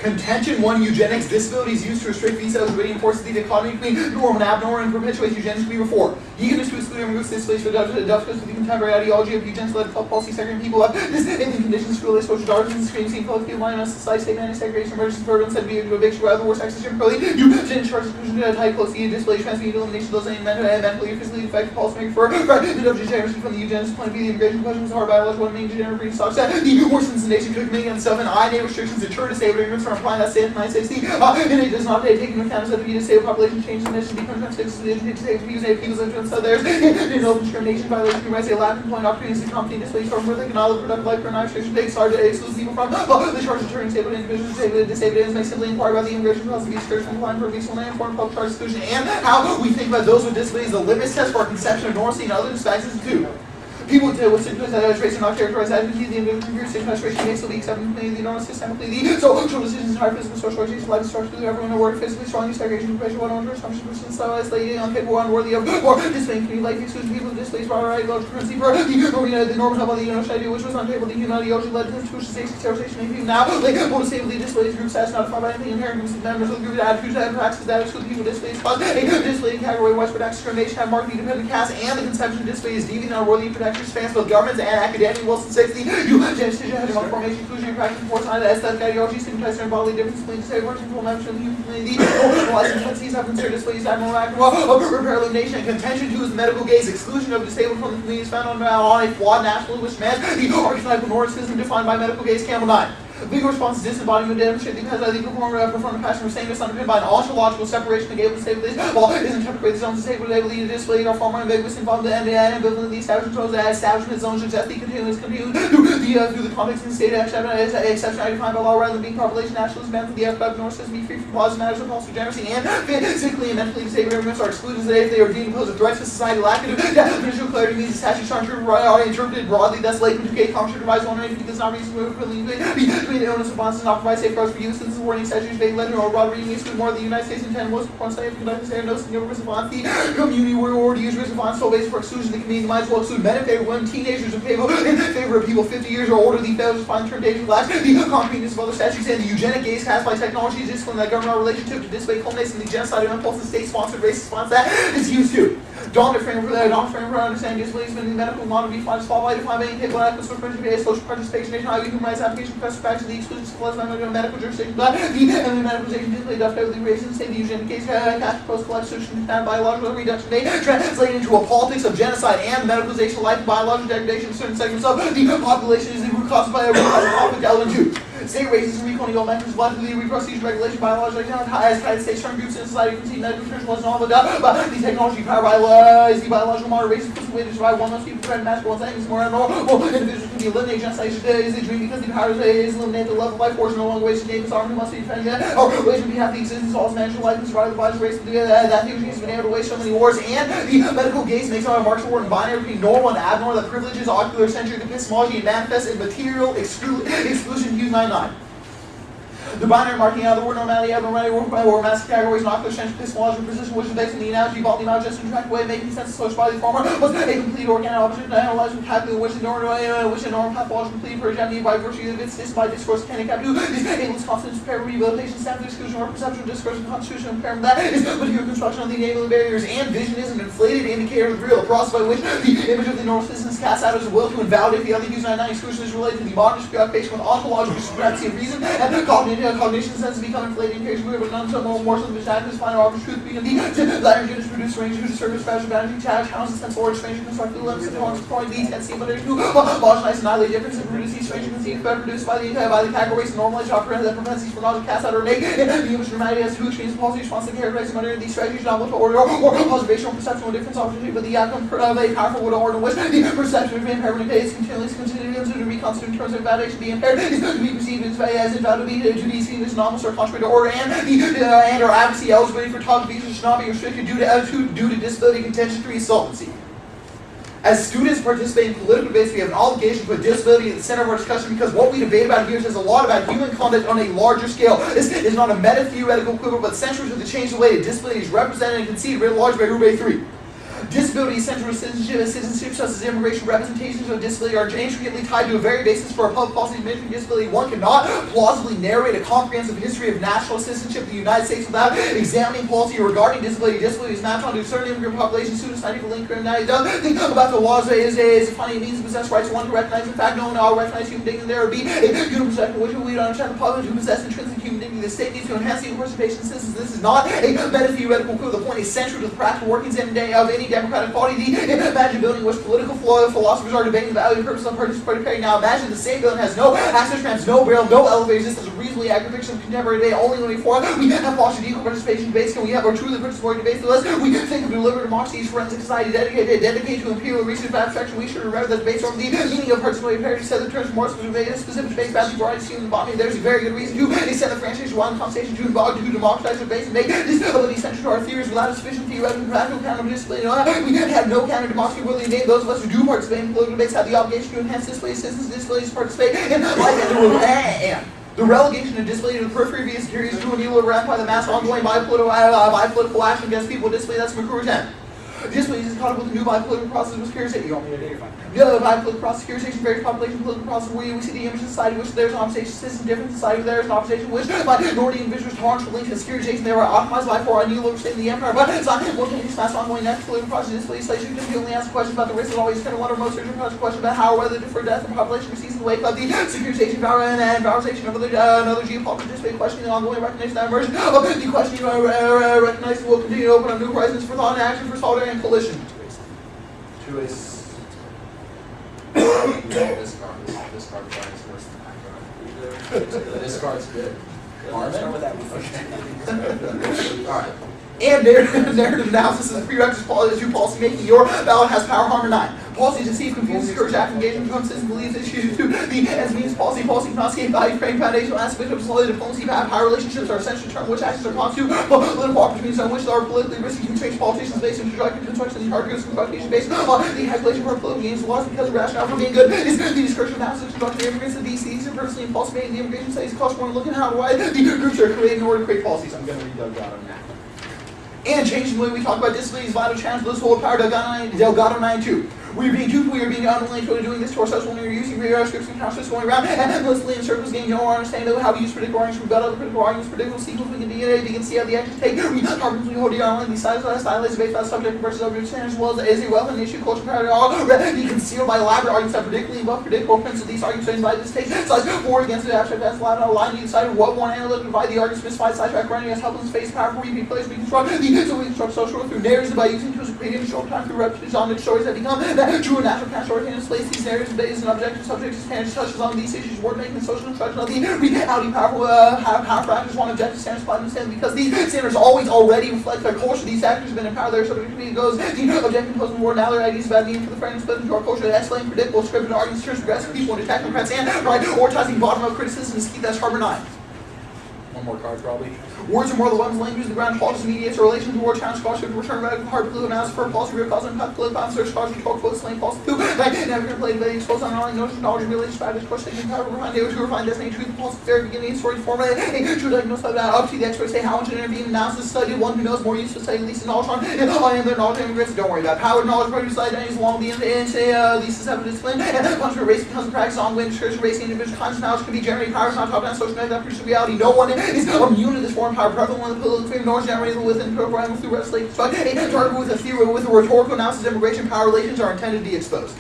Contention 1, eugenics. Disability is used to restrict these cells, reinforces the dichotomy between normal and abnormal and perpetuates eugenics to be reformed. Eagerness to exclude and remove displays for adults with the contemporary ideology of eugenics-led policy segregating people up. This alien conditions school social darkness and screaming scene public people line on society statement and segregation emergency burden said to be a eviction rather worse access to early eugenics charges type policy display transmitting elimination those mentally or physically defective policymaker for the degeneracy from the eugenics point of view. The immigration question was hard biological one main degenerate breeding stocks that the worsens the nation could make on itself and I restrictions deter disabled immigrants from applying that state of 960 and it does not take into account that the disabled population change the mission become transfixed to the disabled people's influence of theirs in open discrimination violation human rights a lack of employment opportunities to company displays from where they can all live productive life for an restriction takes hard to exclude people from the charge of turning disabled individuals disabled ends may simply inquire about the immigration policy be discouraged from applying for a visa and foreign public charge exclusion and how we think about those with disabilities the litmus test for our conception of normalcy and other factors too. People with symptoms that are traced not characterized as the individual computer concentration may still be accepted completely, normal systemically, the social decisions, higher physical, social organization, life structure, everyone in the work, physically, strongly, segregation, pressure, one on assumption, person, style, isolated, uncapable, unworthy of, or displaying community life, exclusion, people with displays, broader ideological currency, for the normal help of the United idea, which was unable, the human ideology led to institutionalization, terrorization, and people now, like, more disably displays, groups that's not defined by anything inherent, groups of members of the group, attitudes, and practices that exclude people displays, cause a displaying category, widespread discrimination, have markedly dependent cast, and the conception of display is deviant, unworthy, protection, spans both governments and academic Wilson 60, eugenics, hegemonic formation, inclusionary practice, force on aesthetic ideology, stigmatized and bodily difference between disabled and full members of the human community, normalizing tendencies, have considered displays, abnormal act, repair elimination, and contention to is the medical gaze, exclusion of disabled from the community is found on a flawed national which man, the archetypal narcissism defined by medical gaze, Campbell 9. Legal response is disembodiment demonstrating because I perform a passion for sameness underpinned by an ontological separation of able disabilities, while it is interpreted as own disabled ability to display or form ambiguous involved in the ambivalent the establishment shows that establishment zone should just be continuous through the context and state exception defined by law rather than being population nationalism banned for the FBAP narcissism be free from causes matters of false degeneracy and physically and mentally disabled immigrants are excluded if they are deemed pose a threat to society lacking definitional clarity means the statute are interpreted broadly thus latent to create contrary device on anything does not reasonably between the illness responses not provide safeguards for use. This is warning statutes being led or broad reading exclude more of the United States intent most scientific conducting standard notes and response the community or to use response so based for exclusion the community might as well exclude men in favor of women, teenagers in favor of people 50 years or older, the failures to find term dating class, the concreteness of other statutes and the eugenic gaze cast by technology is discipline that governmental relationship to display culminates in the genocide of impulse and state-sponsored racist response that is used to. Dominant framework for understanding disabilities in the medical model be defined as followed by defining table adequate social participation, highly human rights application, professor facts of the exclusion of medical jurisdiction, but the medicalization display definitely raises say the eugenic case cast post-collapse solution to biological reduction may translate into a politics of genocide and medicalization of life and biological degradation of certain segments of the population is caused by a root cause of conflict element 2. State racism, recalling all measures, logically, reproduction, regulation, biological, as United States, certain groups in society concede medical research was not all but the technology powered by the biological model racism, puts away to survive one most people try to match one thing, more normal individuals can be eliminated. Genocide is a dream because the power is eliminated. The love of life force no longer ways to name his arm, who must be defending that, or ways on behalf of the existence of all natural life and survival of the body's race, that the has been able to waste so many wars, and the medical gaze makes out a martial word and binary between normal and abnormal, that privileges ocular centric epistemology and manifests in material exclusion U99. The binary marking out of the word normality, abnormality, or massive categories, and ocular centric epistemological position, which is based on the analogy, evolved the amount just in track way, making sense of social body former, was a complete organic object, analyzed with calculus, which a normal pathology complete for example by virtue of its by discourse can capture is endless confidence, repair, rehabilitation, standard exclusion, or perceptual discourse, and constitutional impairment. That is material construction of the enabling barriers, and vision is an inflated indicator of the real, a process by which the image of the normal citizen is cast out as a will to invalidate the other use 99 exclusion is related to the modern preoccupation with ontological discrepancy of reason and cognition sense to become inflated in case we have none so more so than the final arbiter truth being the latter units produce range to service special boundary challenge challenges sense order strange construct the limits of the point these and see but there's no homogenize and annihilate difference and produce these strange conceived better produced by the categories and normalized operator that prevents these from not cast out or naked the image dramatic as to extremes policy response to characterizing under these strategies novel to order or observational perceptual difference opportunity but the outcome of a powerful would order in which the perception of impairment is continually to reconstitute in terms of validation be impaired is to be perceived as invalidity to be seen as anomalous or contrary to order and or advocacy eligibility for top visas should not be restricted due to disability contention to insolvency. As students participate in political debates, we have an obligation to put disability at the center of our discussion because what we debate about here says a lot about human conduct on a larger scale. This is not a meta-theoretical equivalent, but central to the change the way disability is represented and conceived writ large by Roubaix 3. Disability central citizenship such as immigration representations of disability are intricately tied to a very basis for a public policy administering disability. One cannot plausibly narrate a comprehensive history of national citizenship in the United States without examining policy regarding disability. Disability is mapped onto certain immigrant populations, students, scientific link, criminality. Think about the laws is defining means to possess rights. One to recognize, in fact, no one all recognize human dignity. There would be a universal which we don't understand the public who possess intrinsic human dignity. The state needs to enhance the participation of citizens. This is not a meta-theoretical coup. The point is central to the practical workings of any democratic party. The imagine building which political philosophers are debating the value and purpose of participatory. Now imagine the same building has no access ramps, no rail, no elevators. This is a reasonably accurate fiction of contemporary day. Only when we have fostered equal participation debates can we have our truly participatory debates. Unless we think of deliberative democracy as forensic society dedicated to imperial research of abstraction, we should remember that debates over the meaning of participatory parity set the terms more specific debates about the variety of the botany. There's a very good reason to extend the franchise to one conversation to democratize the debates and make disability central to our theories without a sufficient theoretical and practical count of disability. We have no count of democracy worthy to name. Those of us who do participate in political debates have the obligation to enhance disability citizens' disabilities to participate in life and the relegation of disability to the periphery via securities to enable around by the mass ongoing bipolitical action against people with disability. That's McCruer's 10. Disability is caught up with the new bipolitical process of securitization. You want me to identify? The other bipolitical process of securitization, various population political process where we see the image of society which there's an opposition system, different society where there is an opposition which minority individuals harmful linked to securitization. They were optimized by for a new local state in the empire, but it's not one can mass ongoing next political process of disability. You can only ask questions about the risk of always kind of one or most certain question about how or whether deferred death and population receives in the wake of the securitization power and valorization of another geopolitical disability questioning the ongoing recognition that emergence of the questioning recognized will continue to open up new horizons for thought and action for solidarity and coalition. This card is worse than that card. This card's good. Start with that one. Alright. And narrative analysis is a prerequisite to policy making. Your ballot has power, harm, or not. Policy deceive, confuse, discourage, act, engagement, become citizen, believes issues to the ends means policy cannot escape value, frame, foundational aspect of solid diplomacy, power relationships are essential to determine which actions are constitute political opportunities on which there are politically risky human change politicians based on constructive construction and hard goods construction based on the calculation for political gains laws because the rationale for being good is the discouragement of analysis constructing immigrants and DCs and personally impulsive the immigration studies cost more looking how why the groups are created in order to create policies. I'm going to read Delgado now. And changing the way we talk about disabilities, vital challenge, this whole power, Delgado 9-2. We are being too, we are being unwilling to doing this to ourselves when we are using radar scripts and counselors going around and endlessly in circles, getting no understanding of how we use predictable arguments, rebut other predictable arguments, predictable sequence, we can see how the actions take. We hold the online, these sides based on subject versus object standards, as well as a wealth and issue culture power to all be concealed by elaborate arguments that predictably involve predictable principles. These arguments invite this take sides for against the abstract that's allowed to align either side of what one analytic divide the arguments specified sidetrack running as helpless space powerful repeat plays we construct so we construct social through narratives by using tools of creating short time through repetitions on the stories that become that true and natural cash or can displace these narratives based on objective subjects and touches on these issues word making and social construction of the reality powerful factors one objective standards apply themselves because these standards always already reflect their culture. These factors have been empowered their subjectivity goes the objective imposing more now their ideas about meaning for the framework split into our culture that explain predictable scripted arguments turns progressive people into technocrats and prioritizing bottom up criticism to keep that Harbor 9. One more card probably. Words are more the weapons, language, the ground, politics, mediates, relation to war, challenge, scholarship, return, radical, hard, blue, analysis, for policy, real cause, impact, political, answer, scholarship, talk, quote, slang, false, two, navigator, play, debate, exposed on knowledge, notion, knowledge, relations, factors, question, power, refine, data, to refine, destiny, truth, false, fair, beginning, story, formula, true, diagnosis, up to the experts say how much to intervene, analysis, study, one who knows more useful, study, least knowledge on, I am their knowledge, immigrants, don't worry about power, knowledge, produce, identities, along the end, and say, least is evidence, discipline, and punch, race becomes a practice, ongoing, discursion, racing, individual, conscious knowledge can be generated, power is not top down, social media, that produces reality, no one is immune to this form, power, prevalent, one of the political knowledge generated within program through legislative target with a theory with a rhetorical analysis immigration power relations are intended to be exposed.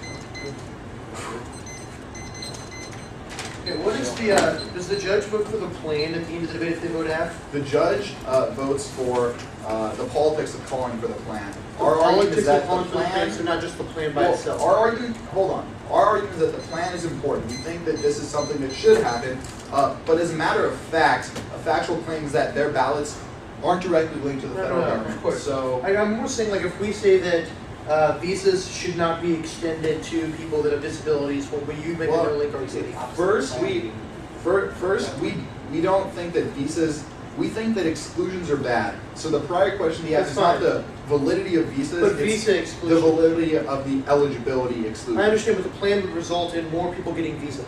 Okay, what is the does the judge vote for the plan at the end of the debate if they vote F? The judge votes for the politics of calling for the plan. Our Politics argument is that of calling the for the plan, so plan, not just the plan by itself. our argument, hold on. Our argument is that the plan is important. We think that this is something that should happen, but as a matter of fact, a factual claim is that their ballots aren't directly linked to the federal government. Of course. So I'm more saying like if we say that visas should not be extended to people that have disabilities, what will you make a link or say the opposite? First, we don't think that visas. We think that exclusions are bad. So the prior question he asked is not the validity of visas, but it's visa exclusion. the validity of the eligibility exclusion. I understand, but the plan would result in more people getting visas.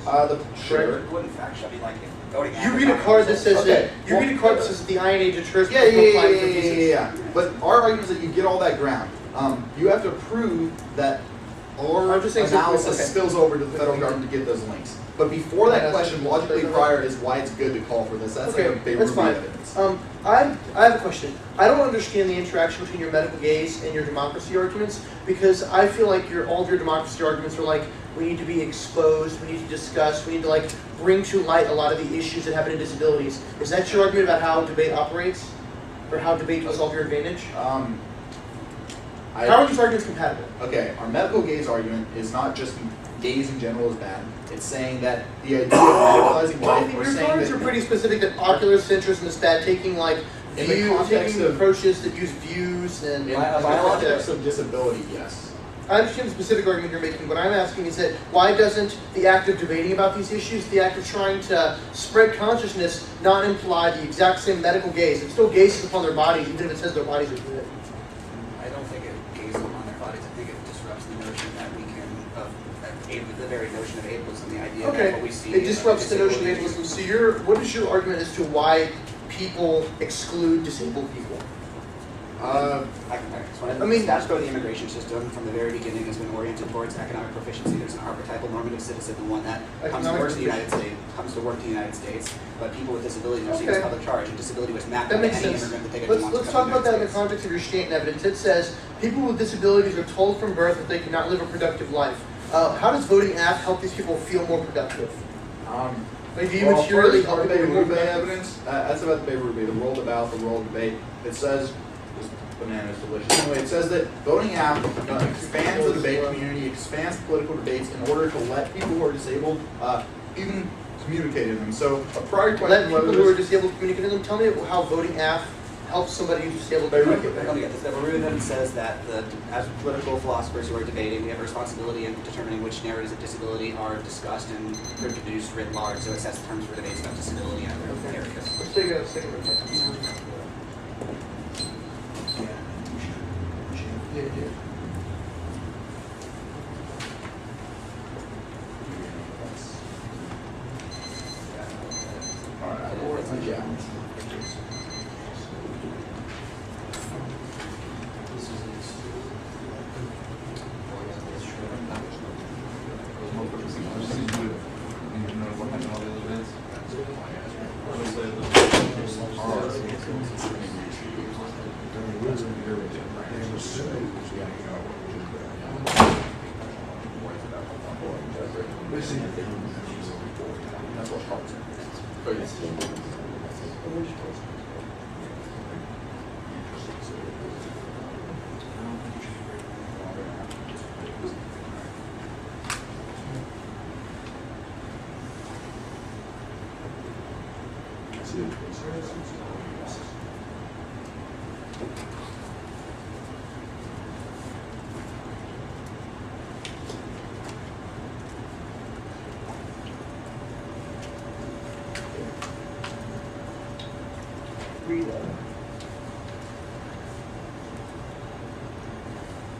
Sure. Wouldn't fact I mean like voting. You read a card that says Okay. that. You read a card that says that the INA deters Yeah. people from applying for visas. But our argument is that you get all that ground. You have to prove that our I'm just saying analysis okay. spills over to the federal government to get those links. But before that question, logically prior is why it's good to call for this. That's Okay, like a big that's fine. evidence. I have a question. I don't understand the interaction between your medical gaze and your democracy arguments, because I feel like all of your democracy arguments are like, we need to be exposed, we need to discuss, we need to like bring to light a lot of the issues that happen in disabilities. Is that your argument about how debate operates? Or how debate will solve your advantage? How are these arguments compatible? Okay, our medical gaze argument is not just gaze in general is bad. It's saying that the idea of medicalizing life, Your we're saying arguments that are pretty specific that ocular centrism is bad, taking like in the context taking of approaches that use views and in the context of disability, yes. I understand the specific argument you're making. What I'm asking is that why doesn't the act of debating about these issues, the act of trying to spread consciousness, not imply the exact same medical gaze? It still gazes upon their bodies, even if it says their bodies are good. I don't think it gazes upon their bodies. I think it disrupts the notion that we can, the very notion of ableism, the idea that what we see. It disrupts the notion of ableism. So what is your argument as to why people exclude disabled people? I mean, that's where the immigration system from the very beginning has been oriented towards economic proficiency. There's an archetypal normative citizen, the one that comes to work in the United States, but people with disabilities are seen as public charge, and disability was mapped that onto makes any sense. immigrant that they could Let's talk about that in the context of your Stanton evidence. It says people with disabilities are told from birth that they cannot live a productive life. How does voting act help these people feel more productive? Like, do you materially help people be more productive? Evidence? That's about the Beirut debate, the world about the world debate. It says, this banana is delicious. Anyway, it says that voting app expands the debate community, expands political debates in order to let people who are disabled even communicate in them. So a prior question, let people who are disabled communicate in them. Tell me how voting app helps somebody who's disabled communicate. Let me get this. The Beirut says that as political philosophers who are debating, we have a responsibility in determining which narratives of disability are discussed and reproduced writ large. So it sets terms for debates about disability and other areas. Let's take a second. Yeah.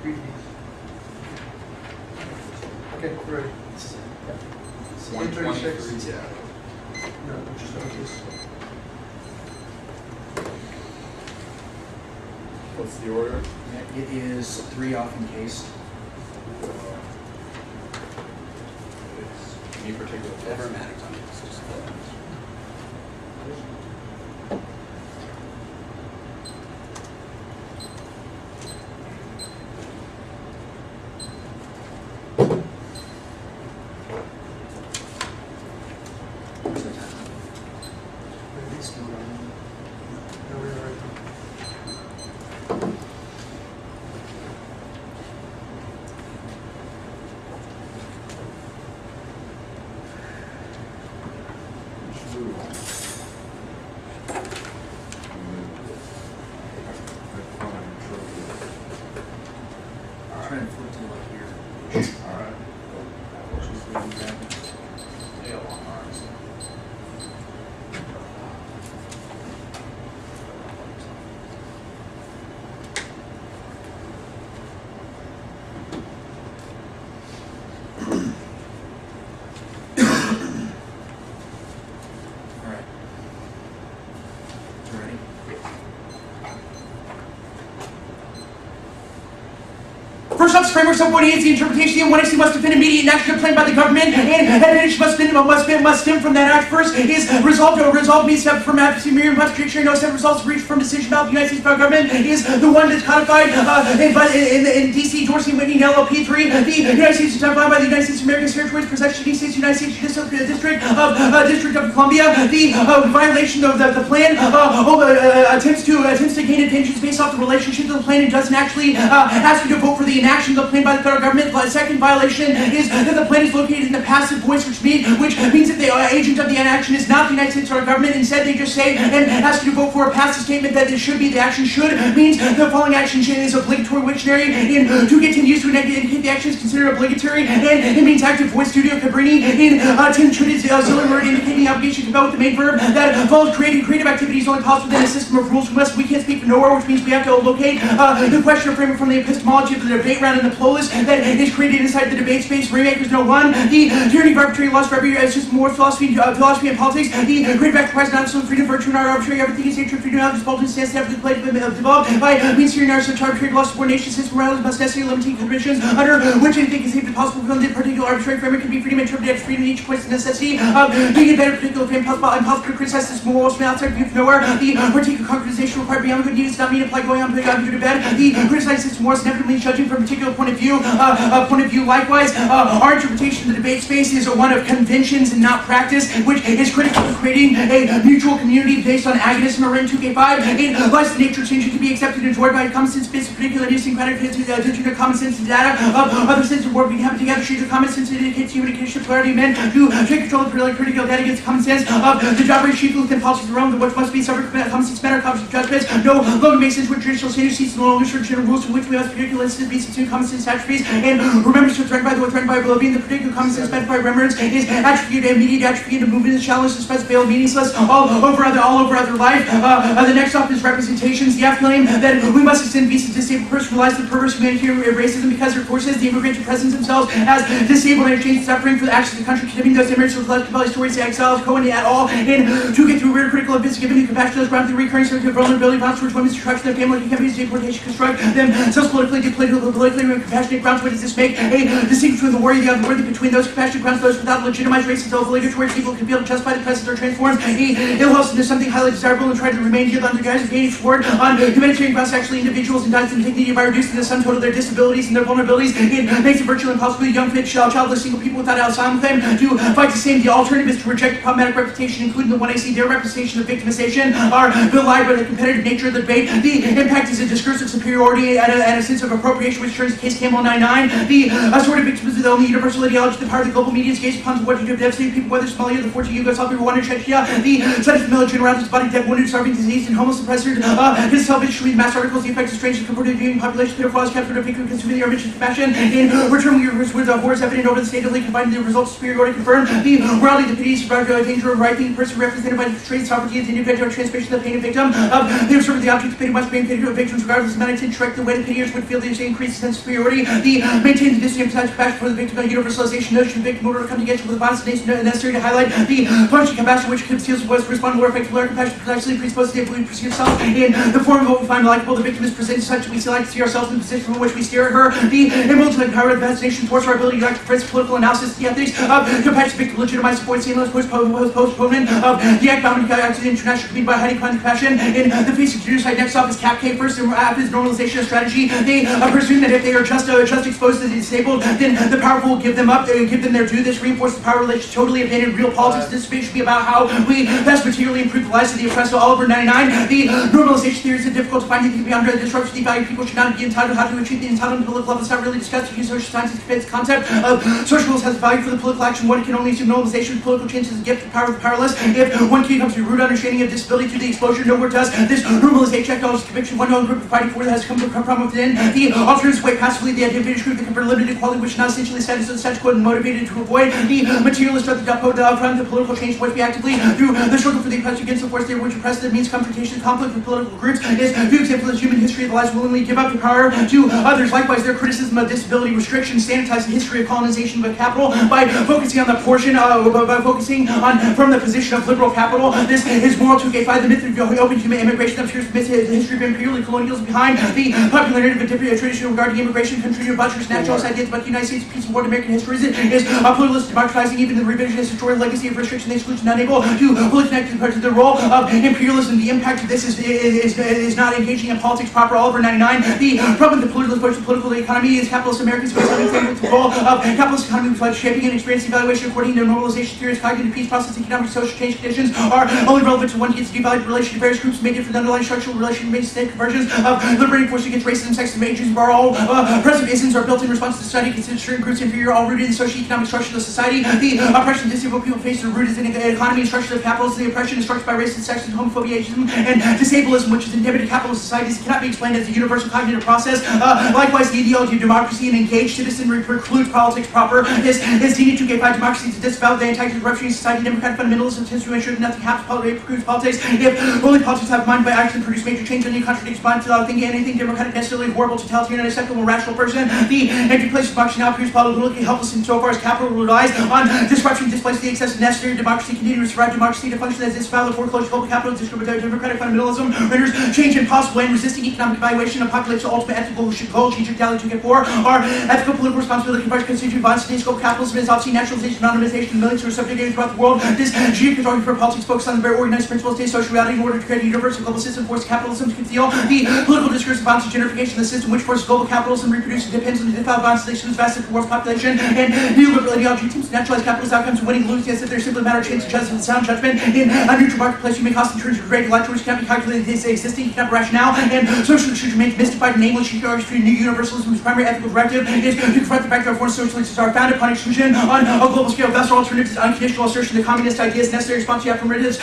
Read these. Okay, we're ready. 136. Yeah. No, just notice. What's the order? It is 3 off encased. Any particular Whatever matters on it. It's just Trying to flip to like here. Alright. Yeah, long arms. All right. You ready? First off, framework 7.8 is the interpretation of 1AC must defend immediate and action planned by the government, and advantage must stem from that act. First is resolved means step from advocacy, mere contradiction, no step results reached from decision about the United States federal government is the one that's codified in D.C. Dorsey Whitney and LLP 3. The United States is defined by the United States of American territories, possession of the United States District of Columbia. The violation of the plan attempts to gain advantages based off the relationship to the plan and doesn't actually ask you to vote for the inaction of the plan by the federal government. The second violation is that the plan is located in the passive voice, which means that the agent of the inaction is not the United States federal government. Instead, they just say and ask you to vote for a passive statement that it should be the action should means the following action is obligatory dictionary and to get used to indicate the action is considered obligatory, and it means active voice studio Cabrini in Tim Trinidad's auxiliary word indicating the obligation to go with the main verb that follows creative activities only possible within a system of rules. We can't speak for nowhere, which means we have to locate the question or framework from the epistemology of the debate round and the pluralist that is created inside the debate space. Remakers know one. The tyranny of arbitrary loss for every system more philosophy and politics. The creative act requires not absolute freedom, virtue, and arbitrary everything is nature, freedom, and disposal stands to have the plate developed by means here in our such arbitrary loss subordination system morality must necessarily limiting conditions under which anything is even possible from the particular arbitrary framework can be freedom interpreted as freedom in each point of necessity of being a better particular frame impossible to criticize this moral from outside view from nowhere. The particular concretization required beyond good news does not mean apply going on to bed. The criticizing system morals inevitably judging from a particular point of view. Likewise, our interpretation of the debate space is one of conventions and not practice, which is critical to creating a mutual community based on agonism or N2K5. It lies the nature of change to be accepted and enjoyed by common sense based particular idiosyncratic to common sense and data of other sense of work we have together. Shades of common sense indicates human polarity of men to take control of critical data against common sense of the job rate chief within policies of the realm, which must be subject to common sense matter, common sense judgments. No longer makes sense with traditional standards, seats, and no longer certain rules from which we must particular instances be common sense attributes and remembrance to threatened by being the particular common sense meant by remembrance is attributed immediate attribute of movement is challenged and specified meaningless all over other life. The next up is representations. The F claim that we must extend visas to disabled persons relies on the perverse humanity of racism because their forces the immigrant to present themselves as disabled and exchange suffering for the actions of the country condemning those immigrants with less compelling stories to exiles Cohen at all and to get through weird critical events given compassion to those ground through recurring sort of vulnerability violence towards women's destruction of their family campaigns deportation construct themselves politically and compassionate grounds. What does this make a distinction between the worthy and the unworthy between those compassionate grounds those without legitimized racism obligatory people can be able to justify the presence or transforms ill health into something highly desirable and try to remain here under guise of gaining support on humanitarian grounds. Actually individuals and dies in dignity by reducing the sum total of their disabilities and their vulnerabilities. It makes it virtually impossible for young fit childless single people without asylum claim to fight the same. The alternative is to reject the problematic reputation including the 1AC their representation of victimization are belied by the competitive nature of the debate. The impact is a discursive superiority and a sense of appropriation which turns the case Camel 99. The sort of victims is the only universal ideology the power of the global media is gaze upon what you do to devastate people whether Somalia, the 14 Yugoslavia, Rwanda, Chechnya, the scientific military around his body dead, wounded, starving, disease, and homeless, oppressed, his television read mass articles, the effects of strange and comforted viewing population, pedophiles, captured of people consuming the urban compassion, in return with the horrors evident over the state of combining the results of superiority confirmed, the morality, the pities, danger of right being person represented by the trade sovereignty, the individual transmission of the pain of victim, the observer, the object of pity must be paid to victims regardless of magnitude, direct the way the pitiers would feel the increased sense of superiority, the maintain the distance of compassion for the victim, the universalization notion of victim in order to come together with the violence necessary to highlight the punishing compassion which conceals was respond more effectively. Compassion precisely presupposes the ability to perceive self in the form of what we find likable. The victim is presented such that we like to see ourselves in the position from which we stare at her. The emotional power of the imagination towards our ability to act defense political analysis, the ethics of compassion, victim, legitimized support, seamless postponement of the act bound to the international community by hiding behind compassion. In the face of genocide, next up is Cap K. First, after this normalization strategy, they presume that if they are just exposed to the disabled, then the powerful will give them up, give them their due. This reinforces the power relation totally abandoned real politics. This debate should be about how we best materially improve the lives of the oppressed. Oliver 99. The normalization theories are difficult to find anything beyond the disruption. The value people should not be entitled. How to achieve the entitlement political level is not really discussed. Use social sciences to its concept of social rules has value for the political action. One can only assume normalization of political change is a gift of power of the powerless. If one key comes to root understanding of disability through the exposure, nowhere does this normalization acknowledges conviction. One known group of fighting for that has come from within. The alternatives way passively the advantage group that confer limited equality, which not essentially status of the status quo and motivated to avoid the materialist of the political change which we actively through the struggle for the oppressed against the force there which oppress that means confrontation conflict with political groups is few examples of human history that lies willingly give up the power to others. Likewise their criticism of disability restriction sanitize the history of colonization of capital by focusing on the portion by focusing on from the position of liberal capital. This is moral 2K5 the myth of open human immigration obscures the history of imperial colonialism behind the popular narrative of traditional regard regarding immigration, country to butchers, nationalist ideas about the United States, peace and war, American history is a pluralist, democratizing even the revisionist historical legacy of restriction, exclusion, unable to fully connect to the role of imperialism. The impact of this is not engaging in politics proper. Oliver 99. The problem with the political economy is capitalist Americans who with the role of capitalist economy by shaping and experiencing evaluation according to normalization theories, cognitive peace process, economic social change conditions are only relevant to one gets devalued relation to various groups made different underlying structural relation based state conversions of liberating force against racism, sexism, ageism, are all oppressive isms are built in response to society, consider certain groups inferior, all rooted in socio-economic structure of society. The oppression disabled people face are rooted in the economy and structure of capitalism. The oppression is structured by racism, sexism, homophobia, ageism, and disableism, which is endemic to capitalist societies. It cannot be explained as a universal cognitive process. Likewise, the ideology of democracy and engaged citizenry precludes politics proper. Is needed to give democracy to disavow the anti-corruption in society, democratic fundamentalism tends to ensure that nothing happens. Politics precludes politics. If only politics have mind by action produce major change, then you contradict mind without thinking anything democratic necessarily horrible, totalitarian, unacceptable, rational person. The empty place of democracy now appears politically helpless insofar as capital relies on disruption, displace the excessive necessary democracy, continue to survive democracy to function as disavowal, foreclosure, global capital, discriminatory democratic fundamentalism renders change impossible and resisting economic evaluation of population ultimate ethical goal, change reality to get for our ethical political responsibility converts constitute violence against global capitalism is obviously naturalization, anonymization, millions who are subjugated throughout the world. This geocontrolling for politics focus on the very organized principles of social reality in order to create a universal global system force capitalism to conceal the political discourse of violence and gentrification of the system which forces global capitalism reproduces depends on the defiled violence of the vast of the world's population and neoliberal ideology teams to naturalize capitalist outcomes of winning and losing as if they're simply a matter of chance and justice and sound judgment. In a neutral marketplace, you may cost in terms of great electorate which cannot be calculated as existing economic rationale and social issues remains mystified and nameless. She argues for new universalism whose primary ethical directive is to confront the fact that our foreign socialists are founded upon exclusion on a global scale. Thus, our alternative is unconditional assertion of communist ideas, necessary response to affirmatives,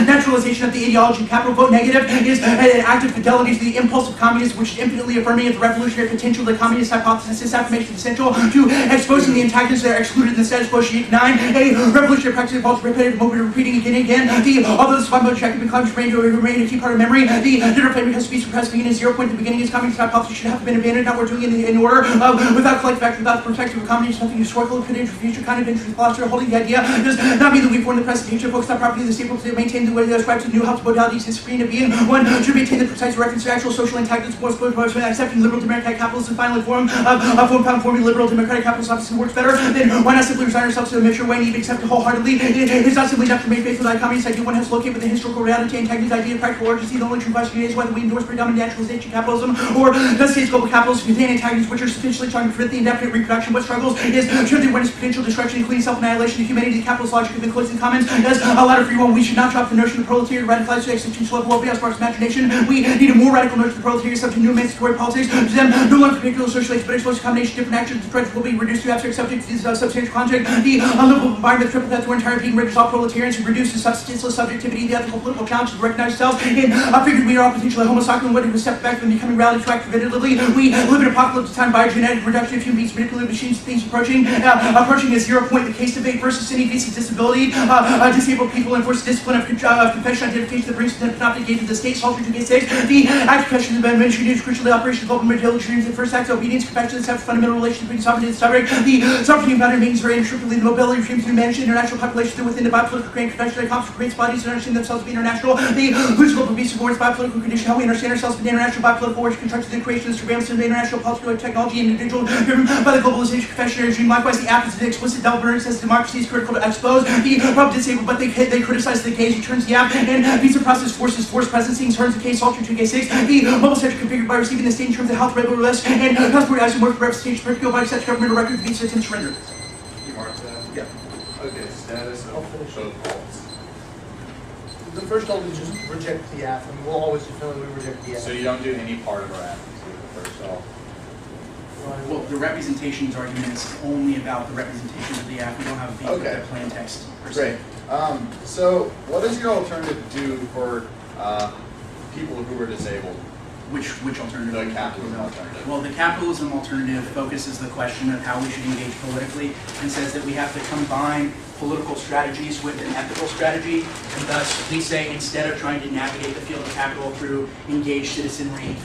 naturalization of the ideology of capital. Vote negative is an active fidelity to the impulse of communism, which is infinitely affirming of the revolutionary potential of the communist hypothesis. This affirmation is essential to exposing the antagonists that are excluded in the status quo. Sheik 9, a revolutionary practice involves repetitive movement of repeating again and again. Although this fundamental objective in communist remain a key part of memory, the dinner flame has to be suppressed beginning at 0 point at the beginning. Is communist hypothesis should have been abandoned. Now we're doing it in order without collective action, without the perspective of communism, nothing historical, future kind of interest philosopher holding the idea does not mean that we form the presentation focused on property of the staple to maintain the way they ascribe to new health modalities is free to being. One should maintain the precise reference to actual social antagonists, more accepting liberal democratic capitalism, finally forming liberal democratic capitalism obviously works better. Then why not simply resign ourselves to a mixture way and even accept it wholeheartedly? It's not simply enough to remain faithful to the communist idea. One has to locate with the historical reality and antagonist idea of practical urgency. The only true question is whether we endorse predominant naturalization capitalism or does states global capitalism contain antagonists which are sufficiently trying to prevent the indefinite reproduction. What struggles is truly when its potential destruction, including self-annihilation, the humanity, the capitalist logic of the closing comments does allow for free will. We should not drop the notion of proletariat radicalized to the execution level of the sparks imagination. We need a more radical notion of proletariat subject to new emancipatory politics. To them, no longer particular social aids, but exposed to combination of different actions. The threats will be reduced to abstract subjects to these substantial content. The unlivable environment, triple that to entire being renders all proletarians who reduce the substanceless subjectivity, the ethical political challenges to recognize ourselves. And I figured we are all potentially homo sapiens, whether we step back from becoming reality to act preventatively. We live in apocalyptic time by genetic reduction of human beings, manipulative machines, things approaching a 0 point. The case debate versus any basic disability, disabled people enforce discipline of confession identification that brings them not engaged in the state, Psalter 2:6. The act of confession has been mentioned is crucially operation of open material dreams. The first act of obedience, confession, have fundamental relation between sovereignty and subject. The sovereignty of boundary means very intricately the mobility of dreams to manage the international population within the biopolitical creating confession that comes creates bodies to understand themselves to be international. The political abuse of words, biopolitical condition, how we understand ourselves to be international biopolitical words constructed the creation of surveillance of international political technology and individual driven by the globalization confessionary regime. Likewise, the act is an explicit double says democracy is critical to expose the problem disabled, but they criticize the gays, he turns the app, and visa process forces forced presencing, turns the case Psalter 2:6. The mobile sector configured by receiving the state in terms of health regular list and passport as more representation, particular by such government or record visa attempts surrender. You mark that? Yeah. Okay, status of both faults. The first alt is just reject the app, and we'll always defend we reject the app. So you don't do any part of our app, you do the first alt. Well, the representations argument is only about the representation of the app. We don't have a Okay. with the plain text per Great. se. So what does your alternative do for people who are disabled? Which alternative? The capitalism alternative. Well, the capitalism alternative focuses the question of how we should engage politically and says that we have to combine political strategies with an ethical strategy, and thus we say instead of trying to navigate the field of capital through engaged citizenry,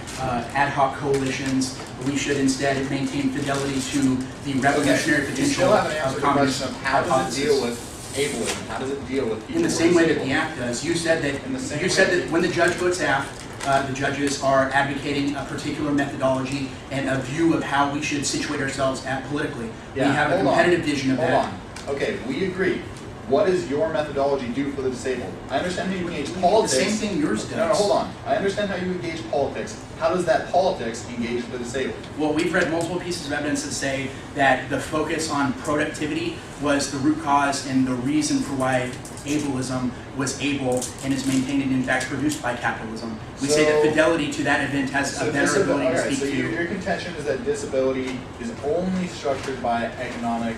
ad hoc coalitions, we should instead maintain fidelity to the revolutionary You potential still haven't answered of the communist question of how does it hypothesis. deal with ableism? How does it deal with people In the who are same way that disabled? the act does. You said In the same that way that when the judge votes aft, the judges are advocating a particular methodology and a view of how we should situate ourselves politically. Yeah, we have a competitive vision of that. Hold on. Okay, we agree. What does your methodology do for the disabled? I understand how you engage politics. The same thing yours does. No, hold on. I understand how you engage politics. How does that politics engage the disabled? Well, we've read multiple pieces of evidence that say that the focus on productivity was the root cause and the reason for why ableism was able and is maintained and in fact produced by capitalism. We say that fidelity to that event has a better ability to speak so to. Your contention is that disability is only structured by economic,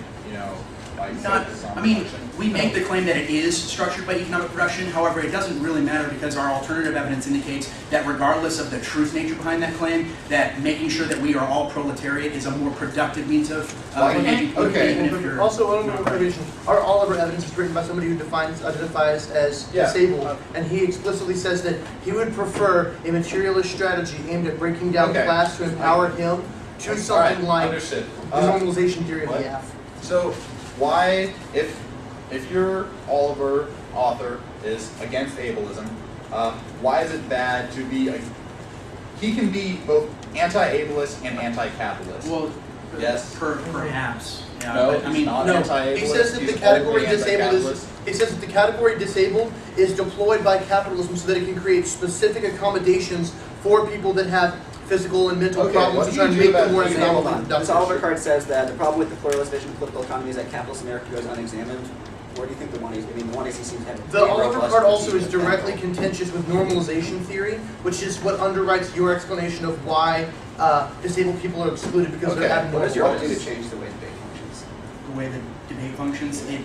We make the claim that it is structured by economic production. However, it doesn't really matter because our alternative evidence indicates that regardless of the truth nature behind that claim, that making sure that we are all proletariat is a more productive means of engaging politically, even if you're also, one not more right. provision. All of our evidence is written by somebody who identifies as disabled, and he explicitly says that he would prefer a materialist strategy aimed at breaking down class to empower him to something like understood. the normalization theory of the F. So why, if your Oliver author is against ableism, why is it bad to be he can be both anti-ableist and anti-capitalist? Well, yes, perhaps. Yeah, no, but, I mean, not No, anti-ableist. he says that he's the category only disabled anti-capitalist. he says that the category disabled is deployed by capitalism so that it can create specific accommodations for people that have physical and mental problems and try to make them more economically productive. This Oliver card says that the problem with the pluralist vision of political economy is that capitalist America goes unexamined. Where do you think the one is? I mean, the one is he seems to have. The Oliver card also is directly contentious with normalization theory, which is what underwrites your explanation of why disabled people are excluded because they're abnormal. What does your do to change the way debate functions? the way the debate functions, it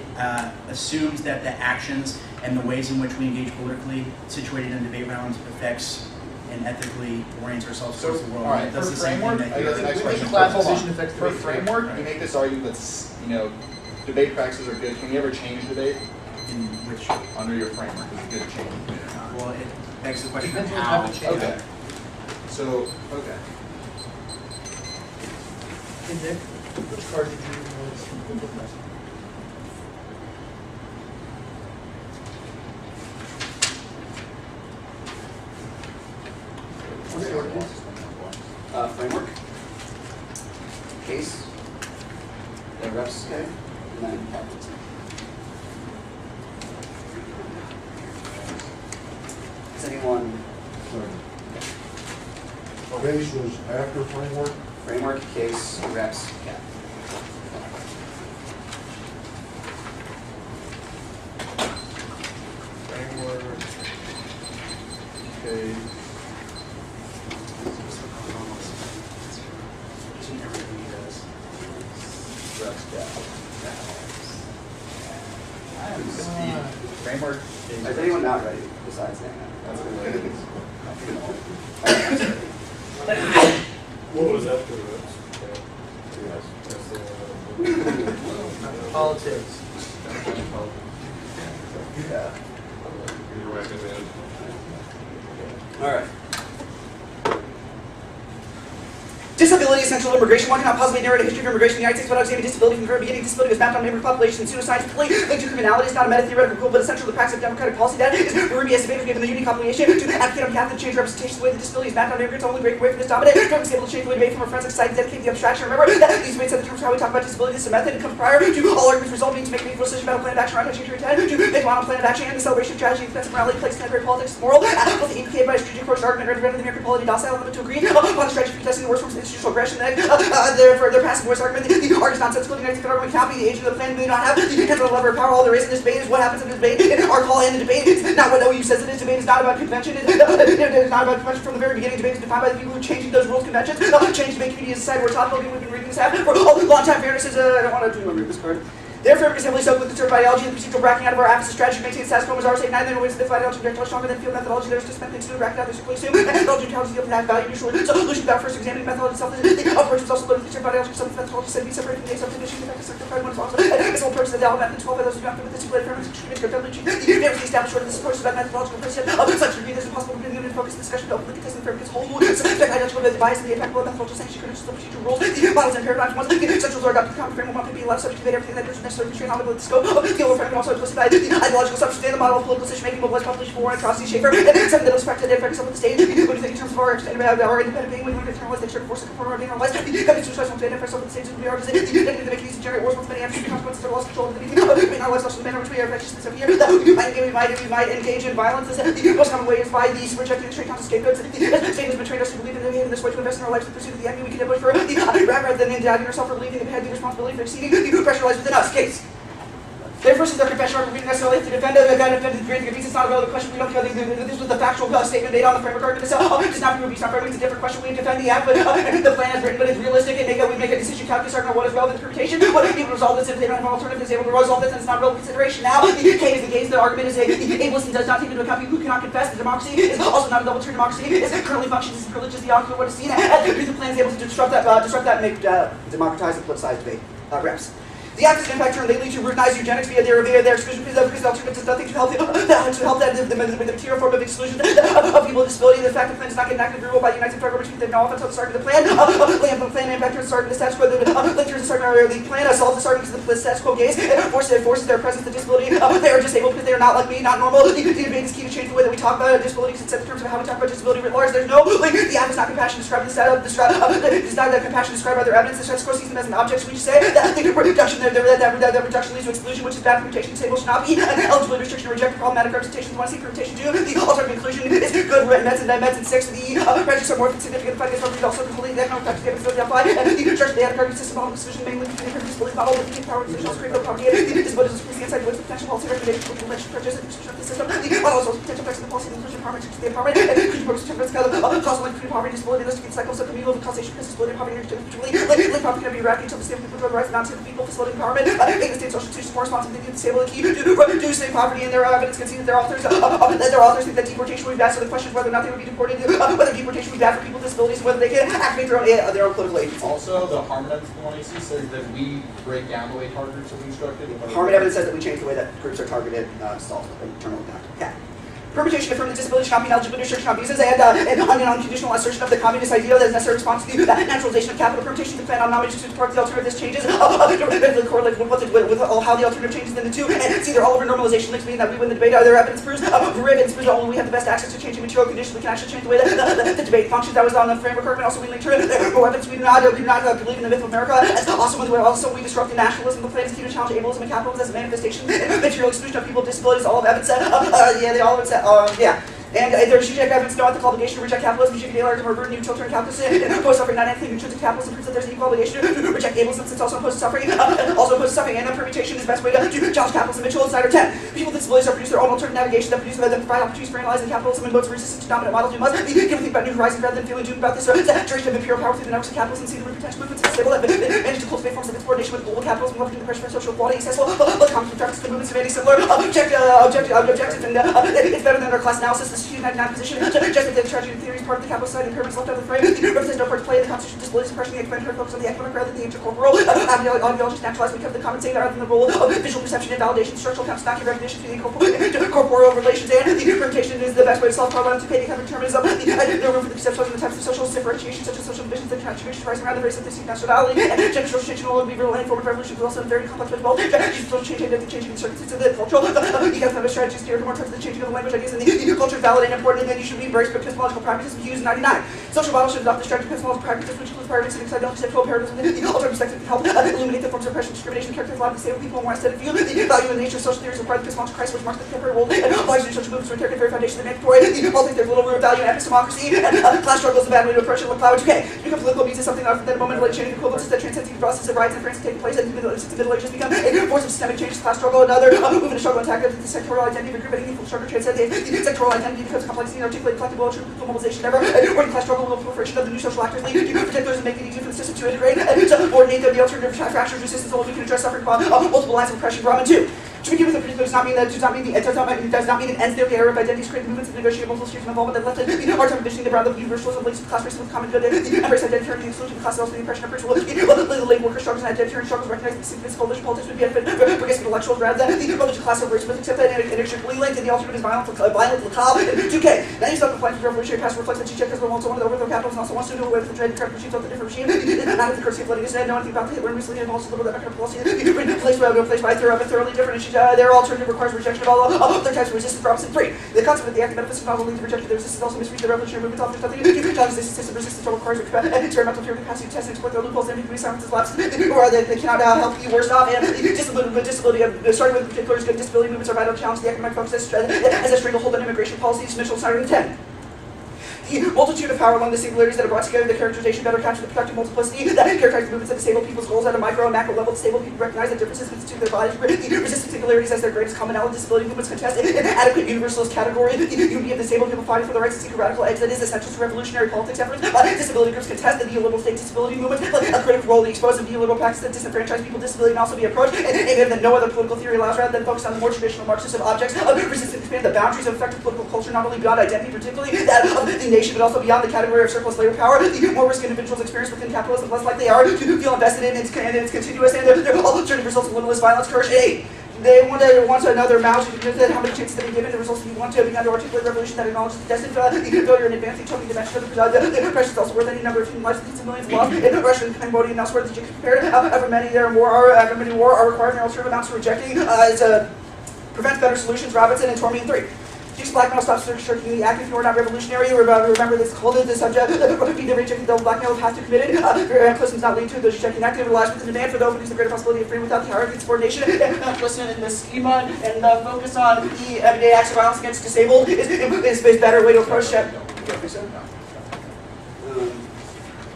assumes that the actions and the ways in which we engage politically situated in debate rounds affects and ethically orients ourselves towards the world. All right, That's for the same framework, thing that I guess the next We question. think class Hold on. position affects For debate. framework, you make this argument that debate practices are good. Can you ever change debate in which, under your framework? Is it good to change debate or not? well, it begs the question of Depends on how. how to change Okay. So, okay. Hey Nick, which card did you use? Framework, case, the reps, and then capitalism. Does anyone? Case was after framework? Framework, case, reps, cap. Framework. Okay. Framework. Is anyone not ready besides that? That's the way it is. What was after that? Politics. Yeah. All right. Disability, essential immigration. One cannot possibly narrate a history of immigration in the United States without examining disability from the very beginning. Disability was mapped on neighboring populations. Pseudoscientifically linked to criminality is not a meta-theoretical goal, but essential to the practice of democratic policy. That is, Ruby estimated given the unique obligation to advocate on behalf of the change representation. The way the disability is mapped on immigrants only break away from this dominant. Don't be able to change the way debate from a forensic society, dedicate the abstraction. Remember that these debates set the terms for how we talk about disability. This is a method. It comes prior to all arguments resulting to make a meaningful decision about a plan of action, right? Change your intent to make one on plan of action and the celebration of tragedy, defensive morality, place contemporary politics, moral. Both indicated by a strategic course argument represented the American polity docile element to agree upon the strategy for contesting the worst forms of institutional aggression. Therefore, their passive voice argument, the argument nonsensical, the United States government cannot be the agent of the plan, do not have the intent of the lever of power. All there is in this debate is what happens in this debate. In our call and the debate is not what OU says it is. Debate is not about convention. It is not about convention from the very beginning. Debate is defined by the people who changed those rules, conventions. Change debate community is a side where topical we've been reading this out for a long time. Fairness is, I don't want to read this card. Therefore, because simply so with conservative ideology and the procedural bracketing out of our emphasis strategy maintain status quo is our state neither ways this ideology directly stronger than field methodology. There's just spent things to bracket out their circulating assume and methodology tells you to have value neutral solution without first examining methodology itself. The approach is also limited to conservative ideology. Some methodology said be separated from the subdivision effect of certified one is also this whole approach is the development and 12 by those who don't with the stipulated frameworks extremely scriptability. The university established short of this approach is about methodological principle of such degree that it's impossible to bring the focus discussion to openly contesting the framework's whole subject ideological the bias and the impact of methodological sanction critical procedural rules. The models and paradigms once the essentials are adopted common framework will be allowed subject to debate everything that is necessarily constrained on the scope of the overframe, and also implicit by the ideological substance and the model of political decision-making, mobilized population for war and atrocity, Schaefer, and something that was expected to affect us on the stage. What do you think in terms of our independent being, when we internalize the external force and conform our being our lives, the kind of suicide to identify ourselves on the stage, we are designed to make these generate wars with many abstract consequences that lost control of the meaning of our lives, also the manner in which we are infectious of here, that we might engage in violence. The most common way is by these rejecting the straight counter scapegoats. Satan has betrayed us to believe in this way, to invest in our lives in pursuit of the enemy we can ambush for rather than indicting ourselves for believing that we had the responsibility for exceeding the pressure lies within us. Case. Therefore, since their confession are necessarily to defend the great abuse, it's not a relevant question. We don't care. This was the factual statement made on the framework argument itself. It's not abuse, not framework. It's a different question. We defend the act, but the plan is written, but it's realistic, and we make a decision calculus argument what is relevant interpretation. What if people resolve this if they don't have an alternative? Is able to resolve this, and it's not relevant consideration. Now, the K is the case. The argument is ableist and does not take into account people who cannot confess. The democracy is also not a double-true democracy. It currently functions as privilege as the argument what is seen as the plan is able to disrupt that, and make democratize and politicized debate. Reps. The act is in fact turned lately to routinize eugenics via their exclusion because the alternative does nothing to help the material form of exclusion of people with disability. The fact that the plan is not getting acted rule by the United Federal Government, they have no offense on the start of the plan. The plan impactors starting the status quo. The plan solves the starting because the status quo gaze forces their presence of disability. They are disabled because they are not like me, not normal. The debate is key to change the way that we talk about disability. It's in terms of how we talk about disability writ large. There's no the act is not compassion described the status. It's not that compassion described by their evidence. The status quo sees them as an object. So we say that the reduction that reduction leads to exclusion, which is bad permutation. Disabled should not be an eligibility restriction to reject problematic representations. Want to see permutation 2? The alternative inclusion is good meds and 6. The prejudice are more significant. The fact is also completely the economic factors capability apply. And the church the anti system of exclusion mainly between the disability model with the power decisions create no poverty. The disability is increasing inside the potential policy recommendation for the prejudice and exclusion of the system. The also potential effects of the policy and inclusion empowerment to the empowerment and inclusion purpose to causal link between poverty and disability. This can cycle of communal causation because disability and poverty are particularly link poverty can be eradicated until the state people rise not to the people facility empowerment. In the state social institutions more responsible to disable the key to reduce poverty, and their evidence can see that their authors think that deportation would be bad. So the question is whether or not they would be deported, whether deportation would be bad for people with disabilities, and whether they can activate their own political agency. Also, the Harmon evidence from 1AC says that we break down the way target groups are constructed. Harmon evidence says that we change the way that groups are targeted, stalled, internal impact. Yeah. Permutation affirmed that disability should not be an eligibility restriction on visas, and an unconditional assertion of the communist ideal that is necessary response to the naturalization of capital. Permutation to plan on nominations to part of the alternative changes correlate with how the alternative changes in the two, and it's either all over normalization links, meaning that we win the debate, either evidence proves only we have the best access to changing material conditions, we can actually change the way that the debate functions. That was on the framework argument. Also, we linked to it. More evidence we do not believe in the myth of America. Also, we disrupt the nationalism. The plan is key to challenge ableism and capitalism as a manifestation of material exclusion of people with disabilities. All of evidence said, they all of it said, yeah. And there's Izak evidence no ethical obligation to reject capitalism. You should be able to burden utilitarian capitalism and oppose suffering. Not anything intrinsic to capitalism proves that there's an equal obligation to reject ableism since it also opposes suffering. And permutation is the best way to challenge capitalism. Mitchell Insider 10. People with disabilities are produce their own alternative navigation that provide opportunities for analyzing capitalism and modes of resistance to dominant models. We must give a think about new horizons rather than feeling doomed about this saturation of imperial power through the networks of capitalism. See the potential movements of stable that manage to cultivate forms of coordination with global capitalism, leveraging the pressure for social equality, accessible, common contracts, the movements of any similar objective, and it's better than our class analysis. This 299 position. Just the tragedy theory is part of the capitalist side and pyramids left out of the frame. Represents no part to play in the constitution, disability suppression, the explanatory focus on the economic rather than the intercorporeal. Ideologies naturalized become the common rather than the role of visual perception and validation. Structural counts not recognition through the corporeal relations, and the permutation is the best way to solve problems. To pay the economic determinism. No room for the conceptualizing the types of social differentiation, such as social divisions and contributions rising around the race of the nationality. And gender social change will be real and form of revolution, but also very complex with both. Social change and the changing the circumstances of the cultural. Economic strategies steered more towards the changing of the language ideas and the culture valid and important, and then you should be embraced by epistemological practices we use in 99. Social models should adopt the strategy of epistemological practices, which includes paradigms and excited conceptual paradigms within the alternative perspective to help illuminate the forms of oppression, discrimination, characterize a lot of disabled people, and more aesthetic view. The value and nature of social theories require the epistemological crisis, which marks the contemporary world and applies to social movements, which are the very foundation of the mandatory. All think there's little room of value in epistemocracy, and class struggle is a bad way to approach it. Look, okay, to become political means is something that at a moment of late changing equivalences that transcends the process of riots in France taking place, and the Middle Ages become a force of systemic change, class struggle, another movement of struggle attack of the sectoral identity of a group, and equal struggle transcends the sectoral identity becomes complex and articulate collectible true mobilization ever. Working class struggle will proliferation of the new social actors lead to particulars and make it easier for the system to integrate and to coordinate the alternative fractures resistance, so we can address suffering from multiple lines of oppression. Brahman 2. To begin with, the principle does not mean that it ends there. The era of identities create movements of negotiable multiple streams of involvement that left the hard time envisioning the brown of universalism links with class racism with common good. The embrace identity and exclusion of class also the impression of principle. The labor worker struggles and identity struggles recognize the significance of coalition politics would benefit progressive intellectuals rather than the religious class of race must accept that inextricably linked, and the alternative is violent, macabre. 2K. Many self-compliance with revolutionary past reflects that G-Check has also wanted to overthrow capitalism and also wants to do away with the dread and corrupt regimes of the different regime. Not with the courtesy of letting us know anything about the Hitler and Mussolini and also liberal democratic policy. Replaced by thoroughly different issues. Their alternative requires rejection of all other types of resistance for opposite 3. The concept of the act of metaphysics not only leads to rejection of the resistance, also misreads the revolutionary movement offers nothing to challenge this system of resistance or requires experimental theory capacity to test and exploit their loopholes and ambiguity silences lapse, or they cannot help you worse off. And disability, starting with particulars, good disability movements are vital to challenge the economic focus as a stranglehold on immigration policies. Mitchell starting with 10. The multitude of power among the singularities that are brought together, the characterization better capture the productive multiplicity that characterize the movements of disabled people's goals at a micro and macro level. Disabled people recognize the differences between their bodies, resisting singularities as their greatest commonality. Disability movements contest an adequate universalist category. The unity of disabled people fighting for the rights to seek a radical edge that is essential to revolutionary politics efforts. Disability groups contest the neoliberal state disability movement, a critical role in exposing neoliberal practices that disenfranchise people. Disability can also be approached and that no other political theory allows, rather than focus on the more traditional Marxist objects of resistance to expand the boundaries of effective political culture, not only beyond identity, particularly that of the nation, but also beyond the category of surplus labor power. The more risk individuals experience within capitalism, the less likely they are to feel invested in its continuous and their alternative results of limitless violence, coercion. 8. They want another mouth to how many chances they've been given. The results you want to begin to articulate a revolution that acknowledges the destined failure in advancing total dimension of the pressure is also worth any number of human lives, tens of millions lost in Russia and Cambodia and elsewhere. The G compared. However many more are required, and alternative amounts for rejecting prevents better solutions. Robinson and Tormey 3. Use blackmail stops shirking the act if you are not revolutionary. Remember this called the subject. Repeat the rejecting double blackmail path to committed. Implicit not lead to those rejecting active relies with the demand for the openings the greater possibility of freedom without the hierarchy and subordination. Listen in the schema and focus on the everyday acts of violence against disabled is a better way to approach it.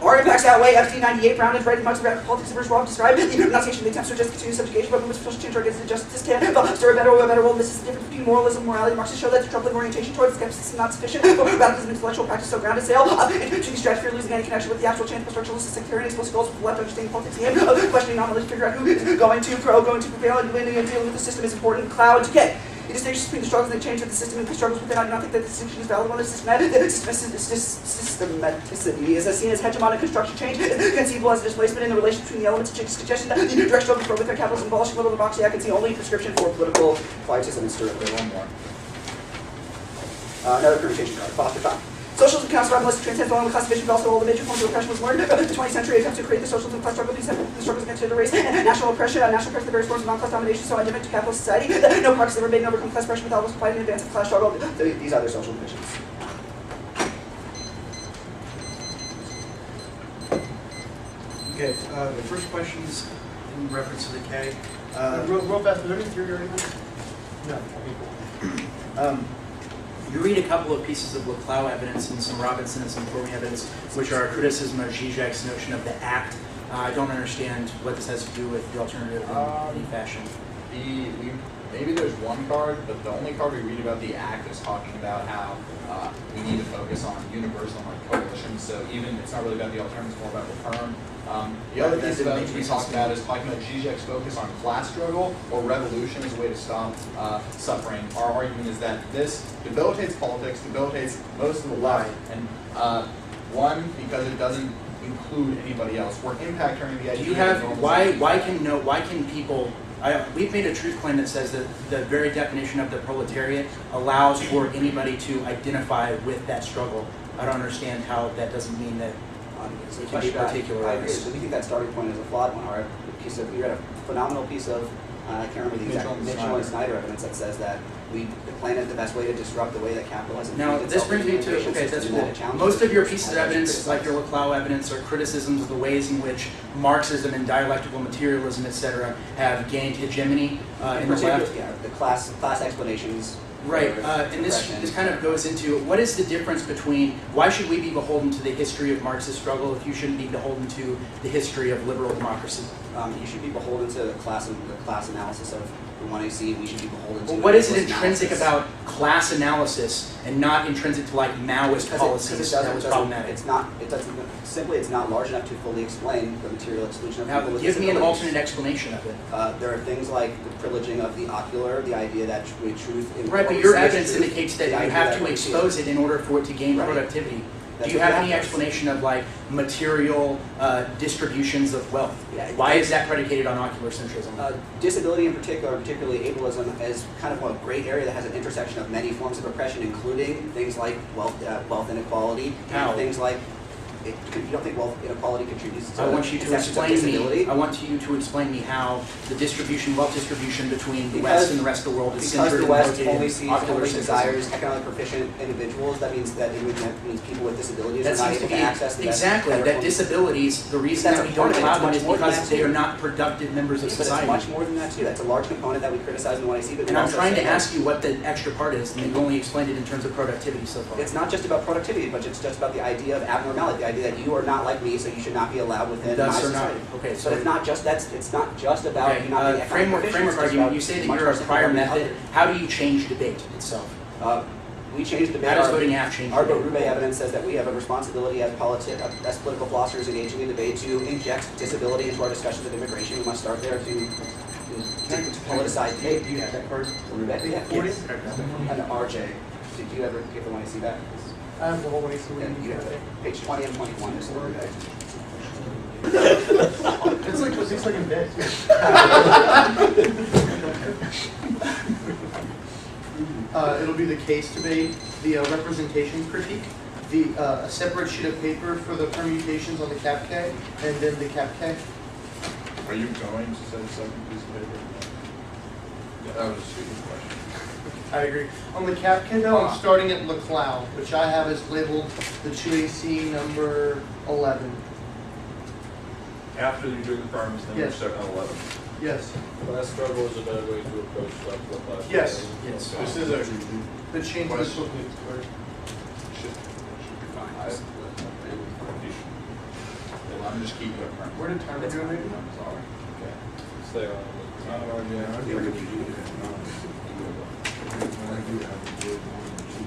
Our impacts outweigh FD98, Brown and Red, much of radical politics versus Rob described. The enunciation of the attempts to just continue subjugation, but movements of social change against injustice can stir a better world. This is the difference between moralism and morality. Marxists show that the troubling orientation towards skepticism is not sufficient. Radicalism and intellectual practice so grounded sail. Choosing strategy for losing any connection with the actual change, structuralist, sectarian, explicit goals with the left understanding politics and questioning anomaly to figure out who is going to prevail and dealing with the system is important. Cloud decay. The distinction between the struggles and the change of the system and the struggles within, I do not think that the distinction is valid. One is systematicity is seen as hegemonic construction change, conceivable as a displacement in the relation between the elements of suggestion that the direct struggle for within capitalism abolishing liberal democracy. I can see only prescription for political quietism and stir up. One more. Another permutation card. Foster Top. Socialism counts revolution transcends only the classification, but also all the major forms of oppression was learned. The 20th century attempts to create the socialism class struggle, these the struggles against the race, and national oppression, the various forms of non-class domination, so endemic to capitalist society. No progress ever made in overcome class pressure without almost fighting in advance of class struggle. These are their social divisions. Okay, the first question's in reference to the K. Real fast, is there any theory argument? No. You read a couple of pieces of Laclau evidence and some Robinson and some Tormey evidence, which are a criticism of Zizek's notion of the act. I don't understand what this has to do with the alternative in any fashion. Maybe there's one card, but the only card we read about the act is talking about how we need to focus on universal and coalition. So even it's not really about the alternative, it's more about the term. The other piece of evidence we talked about is talking about Zizek's focus on class struggle or revolution as a way to stop suffering. Our argument is that this debilitates politics, debilitates most of the left, and one, because it doesn't include anybody else. We're impacting the idea. Do you have why can people? We've made a truth claim that says that the very definition of the proletariat allows for anybody to identify with that struggle. I don't understand how that doesn't mean that it can be particularized. So we think that starting point is a flawed one. We read a phenomenal piece of, I can't remember the exact Mitchell and Snyder evidence that says that the plan is the best way to disrupt the way that capitalism. Now, this brings me to, okay, that's cool. Most of your pieces of evidence, like your Laclau evidence, are criticisms of the ways in which Marxism and dialectical materialism, etc., have gained hegemony in the left. Yeah, the class explanations. Right, and this kind of goes into what is the difference between why should we be beholden to the history of Marxist struggle if you shouldn't be beholden to the history of liberal democracy? You should be beholden to the class analysis of the 1AC. We should be beholden to. Well, what is it analysis. intrinsic about class analysis and not intrinsic to like Maoist policies that was problematic? It's not. It doesn't. Simply, it's not large enough to fully explain the material exclusion of Now, people with give me an disabilities. alternate explanation of it. There are things like the privileging of the ocular, the idea that truth in Right, but your evidence indicates that you have to expose it in order for it to gain productivity. Do you have any explanation of like material distributions of wealth? Why is that predicated on ocular centrism? Disability in particular, particularly ableism, is kind of a gray area that has an intersection of many forms of oppression, including things like wealth inequality, and things like. You don't think wealth inequality contributes to I want you to explain disability? me. I want you to explain me how the wealth distribution between the West and the rest of the world is centered Because the West in only ocular desires economically proficient individuals. That means people with disabilities that are not seems to able be to access the exactly better that forms. disabilities. The reason That's that we a part don't of it. allow It's them much is more than because that, they are too. not productive members of But it's society. much more than that too. That's a large component that we criticize in the 1AC. But And I'm trying to ask you what the extra part is, and you've only explained it in terms of productivity so far. It's not just about productivity, but it's just about the idea of abnormality, the idea that you are not like me, so you should not be allowed within my Thus or not. society. Okay, so But it's not just it's not just about you not being framework argument. You say that you're a prior method. How do you change debate itself? We changed debate. How does voting half change Our debate? Berube evidence says that we have a responsibility as political philosophers engaging in debate to inject disability into our discussions of immigration. We must start there to politicize debate. Do you have that card? Berube, yeah. 40? And RJ. Did you ever give the 1AC back? I have the whole way through. Yeah, you have it. Page 20 and 21 is the Berube. It's like what looks like in bed. It'll be the case debate, the representation critique, a separate sheet of paper for the permutations on the cap K, and then the cap K. Are you going to say second piece of paper? Yeah, that was a stupid question. I agree. On the cap K though, I'm starting at LeCloud, which I have as labeled the 2AC number 11. After you do the requirements, then you Yes. start on 11. Yes. Class struggle is a better way to approach stuff with class. Yes. Yes. This is actually. The change of the book needs Should be fine. I'm just keeping it current. Where did Tyler go, maybe? I'm sorry. Okay. Stay on. Not an argument. I do have a good 1, 2, 3.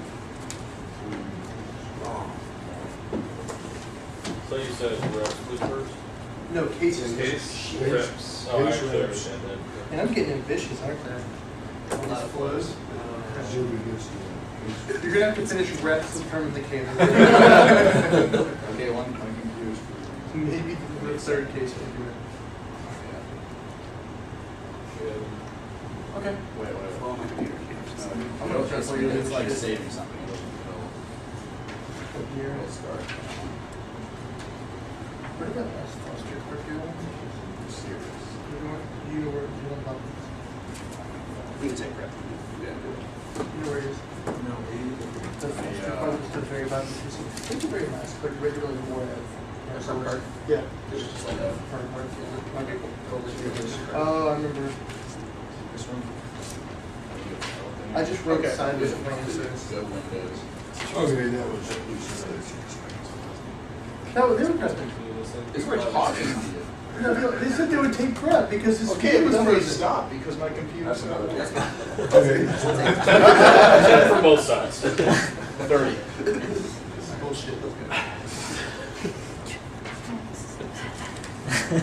So you said reps was first? No, cases. Reps. Oh, Case actually, reps. and then. And I'm getting ambitious, aren't I? On these flows. You're gonna have to finish reps to determine the case. Okay, one, I'm confused. Maybe the third case will do it. Okay. Wait. Oh, my computer. I'm gonna try to play It's like shit. saving something. It doesn't Here. We'll start. Where did that last foster card go? Serious. You know where you know about this? You can take rep. You know where it is? No, The foster card was the very bottom. It's the very last, but regularly more of. Card card? Yeah. It's just like a. Card. Okay, cool. Oh, I remember. This one? I just wrote Okay. signed with Good Windows. Windows. Okay, that was at least. No, they were prepping. It's where it's hot, isn't it? No, they said they would take prep because this Okay, game but was then we frozen. stopped because my computer. That's another one. Check for both sides. 30. This is bullshit. You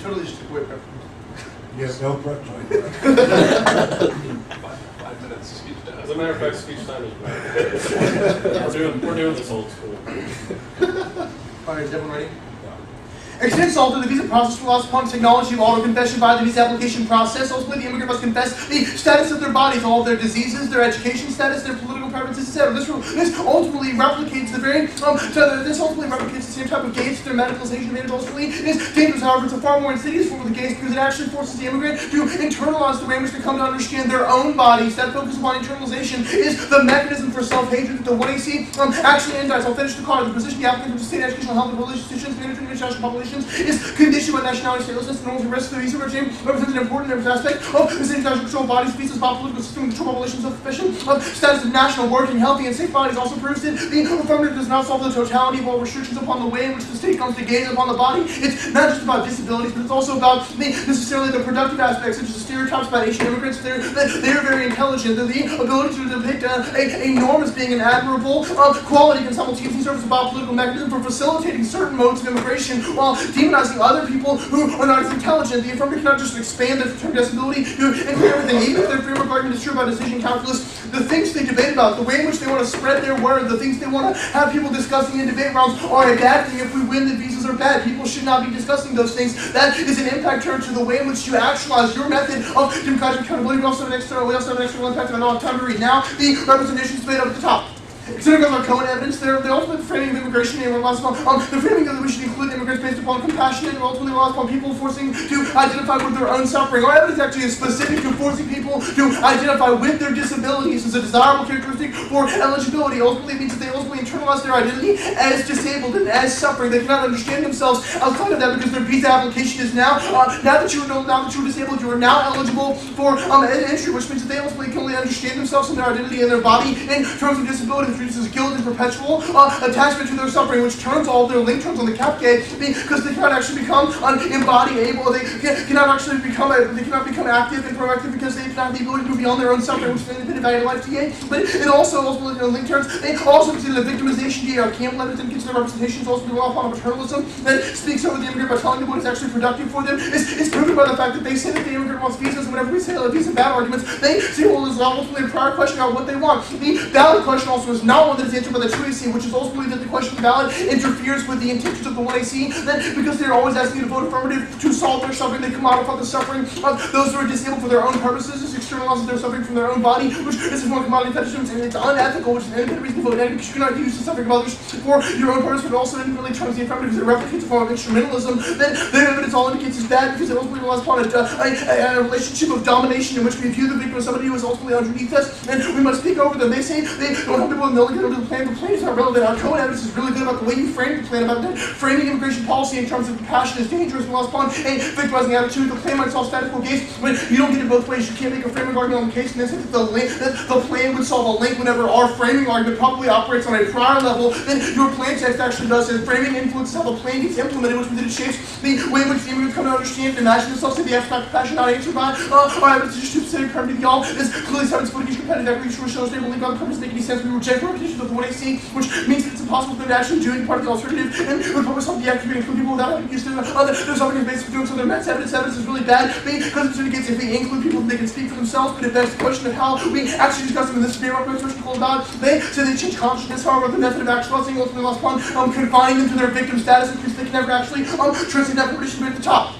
totally just took away prep. Yes, no prep time. 5 minutes speech time. As a matter of fact, speech time is bad. We're doing this old school. All right, is everyone ready? Extends also the visa process relies upon technology of auto-confession via the visa application process. Ultimately, the immigrant must confess the status of their bodies, all of their diseases, their education status, their political preferences, etc. This ultimately replicates this ultimately replicates the same type of gaze their medicalization advantage. Ultimately, it is dangerous, however, it's a far more insidious form of the gaze because it actually forces the immigrant to internalize the way in which they come to understand their own bodies. That focus upon internalization is the mechanism for self-hatred that the 1AC actually indicts. I'll finish the card. The position the applicant of the state educational health and public institutions, management of international population is conditioned by nationality, statelessness, and norms and risks. The visa regime represents an important aspect of this international control bodies, visas, political system, control populations of profession, of status of national a working, healthy, and safe body is also proves that the affirmative does not solve the totality of all restrictions upon the way in which the state comes to gaze upon the body. It's not just about disabilities, but it's also about necessarily the productive aspects, such as the stereotypes about Asian immigrants. They're very intelligent. The ability to depict a norm as being an admirable quality can simultaneously serve as a biopolitical mechanism for facilitating certain modes of immigration while demonizing other people who are not as intelligent. The affirmative cannot just expand the term disability to include everything, even if their framework argument is true about decision calculus. The things they debate about, the way in which they want to spread their word, the things they want to have people discussing in debate rounds are a bad thing. If we win, the visas are bad. People should not be discussing those things. That is an impact term to the way in which you actualize your method of democratic accountability. We also have an external impact, and I don't have time to read now. The representation debate up at the top. Considering our Cohen evidence, they're ultimately framing of immigration and the framing that we should include immigrants based upon compassionate and ultimately relies upon people forcing to identify with their own suffering. Our evidence actually is specific to forcing people to identify with their disabilities as a desirable characteristic for eligibility. Ultimately, it means that they ultimately internalize their identity as disabled and as suffering. They cannot understand themselves outside of that because their visa application is now that you're disabled, you are now eligible for entry, which means that they ultimately can only understand themselves and their identity and their body in terms of disability. Produces guilt and perpetual attachment to their suffering, which turns all their link terms on the cap gate because they cannot actually become embodied, able. They cannot actually become active and proactive because they do not have the ability to move beyond their own suffering, which is an independent value life TA. But it also ultimately link terms. They also consider the victimization TA. Camp evidence and consider representations also rely upon paternalism that speaks over the immigrant by telling them what is actually productive for them. It's proven by the fact that they say that the immigrant wants visas, and whenever we say that these are bad arguments, they say, well, there's ultimately a prior question about what they want. The valid question also is not one that is answered by the 2AC, which is ultimately that the question of ballot interferes with the intentions of the 1AC, that because they're always asking you to vote affirmative to solve their suffering, they come out of the suffering of those who are disabled for their own purposes. This externalizes their suffering from their own body, which is more commodity fetishism, and it's unethical, which is an independent reason to vote negative, because you cannot use the suffering of others for your own purpose, but also independently terms the affirmative because it replicates a form of instrumentalism. Then their evidence all indicates is bad because it ultimately relies upon a relationship of domination in which we view the victim as somebody who is ultimately underneath us, and we must speak over them. They say they don't have people know the plan. The plan is not relevant. Our Cohen evidence is really good about the way you frame the plan, about that framing immigration policy in terms of compassion is dangerous, relies upon a victimizing attitude. The plan might solve statical case, but you don't get it both ways. You can't make a framing argument on the case and then say that the plan would solve a link whenever our framing argument probably operates on a prior level than your plan text actually does. And framing influences how the plan gets implemented, which means it shapes the way in which the immigrants come to understand and imagine themselves to be abstract compassion not answered by our evidence is just too specific permanent to y'all. Is clearly seven split each competitive equity sure shows they believe God purpose make any sense. We reject repetitions of the 1AC, which means that it's impossible for them to actually do any part of the alternative, and the purpose of the act to include people without having used their suffering basis for doing so. Their mass evidence is really bad because it indicates if they include people, they can speak for themselves, but if that's the question of how we actually discuss them in this spirit representation called God, they say they change consciousness, however, the method of actualizing ultimately lost upon confining them to their victim status because they can never actually translate that partition at the top.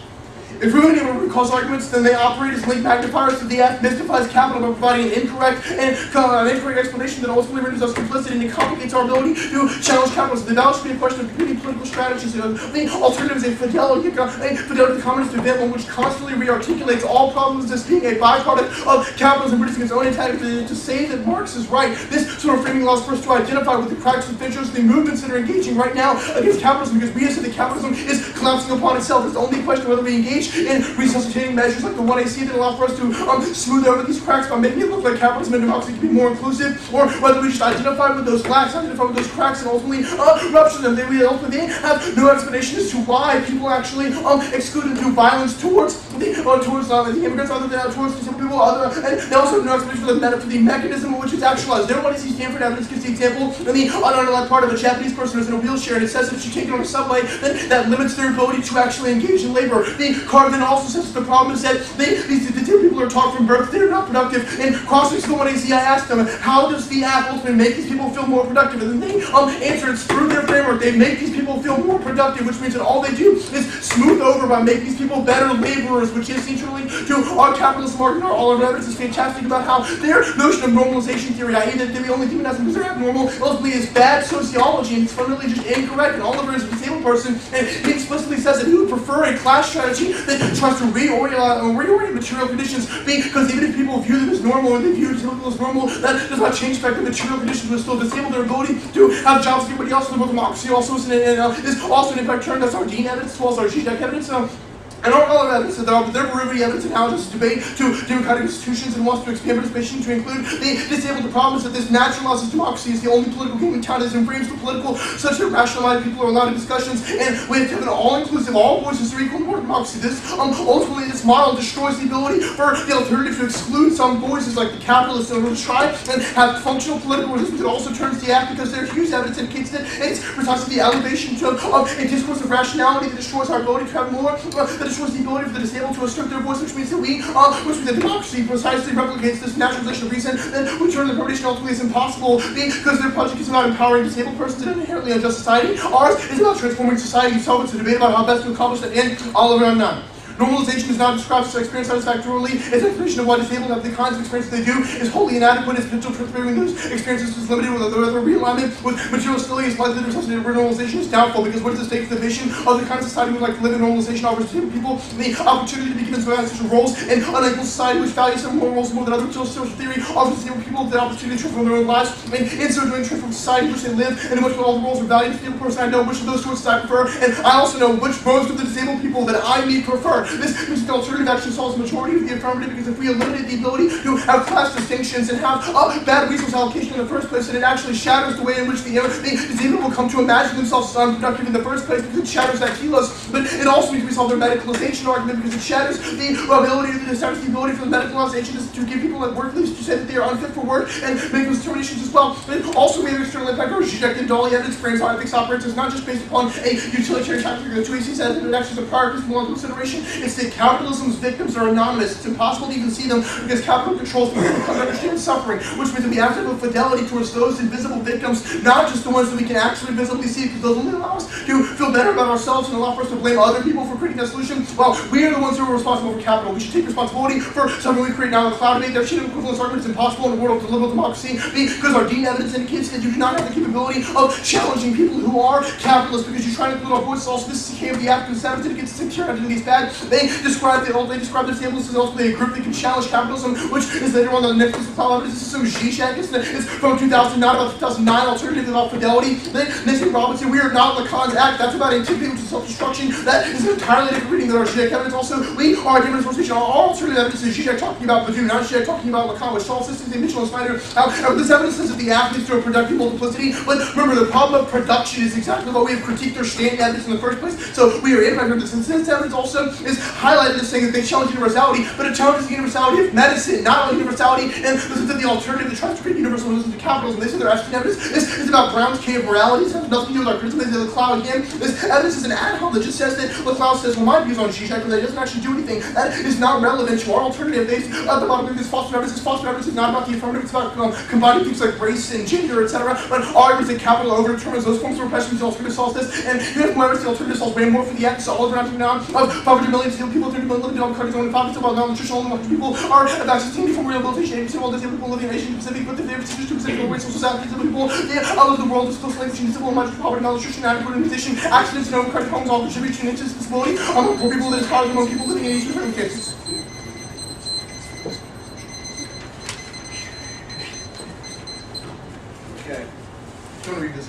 If ruining them root cause arguments, then they operate as link magnifiers to the F mystifies capital by providing an incorrect explanation that ultimately renders us complicit and it complicates our ability to challenge capitalism. The balance should be a question of competing political strategies. The alternative is a fidelity to the communist event which constantly re-articulates all problems as being a byproduct of capitalism producing its own antagonism. To say that Marx is right, this sort of framing allows for us to identify with the cracks and fissures of the movements that are engaging right now against capitalism because we have said that capitalism is collapsing upon itself. It's only a question of whether we engage in resuscitating measures like the 1AC that allow for us to smooth over these cracks by making it look like capitalism and democracy can be more inclusive, or whether we just identify with those lacks, identify with those cracks, and ultimately rupture them. We ultimately have no explanation as to why people actually exclude and do violence towards the immigrants, other than towards disabled people, and they also have no explanation for the mechanism in which it's actualized. Their 1AC Stanford evidence gives the example in the ununderlined part of a Japanese person who's in a wheelchair, and it says that if you take it on a subway, then that limits their ability to actually engage in labor. The card then also says the problem is that these people are taught from birth they're not productive. And crossing to the 1AC, I asked them, how does the app ultimately make these people feel more productive? And then they answered it's through their framework. They make these people feel more productive, which means that all they do is smooth over by making these people better laborers, which is essentially to our capitalist market. All of our evidence is fantastic about how their notion of normalization theory, i.e. that they only demonize them because they're abnormal, ultimately is bad sociology and it's fundamentally just incorrect. And Oliver is a disabled person, and he explicitly says that he would prefer a class strategy that tries to reorient material conditions because even if people view them as normal and they view disabled people as normal, that does not change the fact that material conditions will still disable their ability to have jobs like everybody else. The democracy also is also an impact term. That's our Dean evidence as well as our GDEC evidence. And our other evidence that there are derivative evidence analysis debate to democratic institutions and wants to expand participation to include the disabled. The problem is that this naturalizes democracy is the only political game in town that frames the political such that rational-minded people are allowed in discussions, and we have to have an all-inclusive, all voices are equal in democracy. This ultimately this model destroys the ability for the alternative to exclude some voices like the capitalists in order to try and have functional political resistance. It also turns the act because there's huge evidence indicates that it's precisely the elevation of a discourse of rationality that destroys our ability to have more, that destroys the ability for the disabled to assert their voice, which means that which means that democracy precisely replicates this naturalization of reason, then we turn the permutation ultimately is impossible because their project is about empowering disabled persons in an inherently unjust society. Ours is about transforming society. So it's a debate about how best to accomplish that end. All of it, I'm none. Normalization does not describe such experience satisfactorily. Its explanation of why disabled have the kinds of experiences they do is wholly inadequate. Its potential for transferring those experiences is limited with other realignment with material stability is likely to necessitate normalization is doubtful because what is the stake for the vision of the kind of society we would like to live in? Normalization offers disabled people the opportunity to be given social roles in an unequal society which values some more roles more than other social theory offers disabled people the opportunity to transform their own lives and in so doing transform society in which they live and in which all the roles are valued. Disabled person I know which of those choices I prefer, and I also know which most of the disabled people that I meet prefer. This means the alternative actually solves the majority of the affirmative because if we eliminate the ability to have class distinctions and have bad resource allocation in the first place, then it actually shatters the way in which the disabled will come to imagine themselves as unproductive in the first place because it shatters that telos. But it also needs to resolve their medicalization argument because it shatters the ability for the medicalization to give people at work least to say that they are unfit for work and make those determinations as well. But also we have external impact or Zizek and Dolly evidence frames how ethics operates is not just based upon a utilitarian tactic that 2AC says that it actually is a prior moral consideration. It's that capitalism's victims are anonymous. It's impossible to even see them because capital controls people who come to understand suffering, which means that we have to have a fidelity towards those invisible victims, not just the ones that we can actually visibly see, because those only allow us to feel better about ourselves and allow for us to blame other people for creating that solution. Well, we are the ones who are responsible for capital. We should take responsibility for something we create now in the cloud debate. There should have equivalence argument is impossible in a world of liberal democracy because our dean evidence indicates that you do not have the capability of challenging people who are capitalists because you try to include our voices. Also, this is the case of the African Sabbath indicates that secure identity is bad. They describe the disabled as ultimately a group that can challenge capitalism, which is later on the next cloud evidence. This is some Zizek. It's from 2009 about 2009 alternative about fidelity. They say Robinson, we are not Lacan's act. That's about antiquity, which is self-destruction. That is an entirely different reading than our Zizek evidence. Also, we are given representation. Our alternative evidence is Zizek talking about Badu, not Zizek talking about Lacan, which Charles Systems, Mitchell, and Snyder. This evidence says that the athletes do a productive multiplicity, but remember the problem of production is exactly what we have critiqued their standing evidence in the first place. So we are anti this. And since evidence also is highlighted as saying that they challenge universality, but it challenges the universality of medicine, not only universality, and this is the alternative that tries to create universalism to capitalism. They say they're asking evidence. This is about Brown's K of morality. This has nothing to do with our criticism. They say Leclau again. This evidence is an ad hoc that just says that Leclau says, well, my views on Zizek, but that doesn't actually do anything. That is not relevant to our alternative. They at the bottom of this foster evidence. This foster evidence is not about the affirmative. It's about combining things like race and gender, etc. But our argument is that capital overdetermines those forms of repression. The alternative solves this, and here's my evidence. The alternative solves way more for the act. So all around now of 500 million disabled people, 30 million living on countries only 5% about malnutrition. Only 100 people are have access to any form of rehabilitation. 80% of all disabled people living in Asia Pacific, but the favorite sisters 2% of race, social status, disabled people. All over the world is close language and disabled, much poverty, malnutrition, inadequate immunization, accidents, and overcrowded homes all contribute to an incidence disability among poor people that is caused among people living in Asian cases. Okay. Do you want to read this?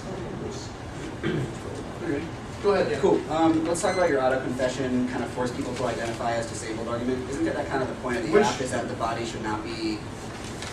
Go ahead, Dan. Cool. Let's talk about your auto-confession, kind of force people to identify as disabled argument. Isn't that kind of the point of the app, is that the body should not be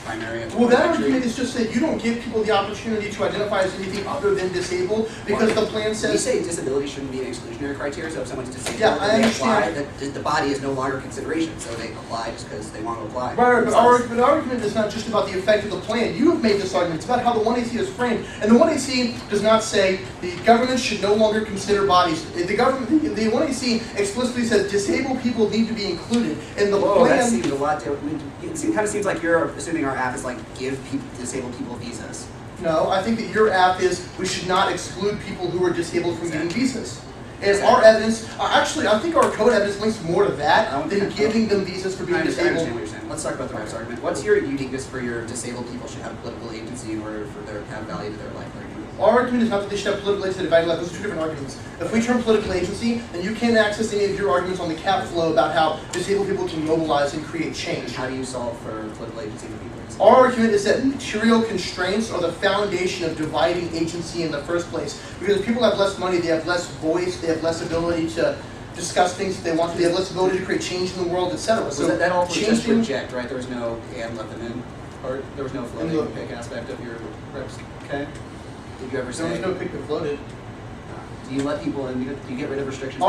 primary? Well, that argument is just that you don't give people the opportunity to identify as anything other than disabled because the plan says... You say disability shouldn't be an exclusionary criteria, so if someone's disabled, yeah, I apply, the body is no longer consideration, so they apply just because they want to apply. Right, but our argument is not just about the effect of the plan. You have made this argument. It's about how the 1AC is framed. And the 1AC does not say the government should no longer consider bodies. The 1AC explicitly says disabled people need to be included. And the plan... that seems a lot different. It kind of seems like you're assuming our app is like give disabled people visas. No, I think that your app is we should not exclude people who are disabled from getting visas. And our evidence, actually, I think our code evidence links more to that than giving them visas for being disabled. I understand what you're saying. Let's talk about the rights argument. What's your uniqueness for your disabled people should have political agency in order for their to have value to their life argument? Our argument is not that they should have political agency to value life. Those are two different arguments. If we term political agency, then you can't access any of your arguments on the cap flow about how disabled people can mobilize and create change. How do you solve for political agency for people? Our argument is that material constraints are the foundation of dividing agency in the first place. Because if people have less money, they have less voice, they have less ability to discuss things that they want to. They have less ability to create change in the world, etc. So that all was just changing- reject, right? There was no and let them in, or there was no floating pick aspect of your reps. Okay. Did you ever say? There was no pick that floated. Do you let people in? Do you get rid of restrictions?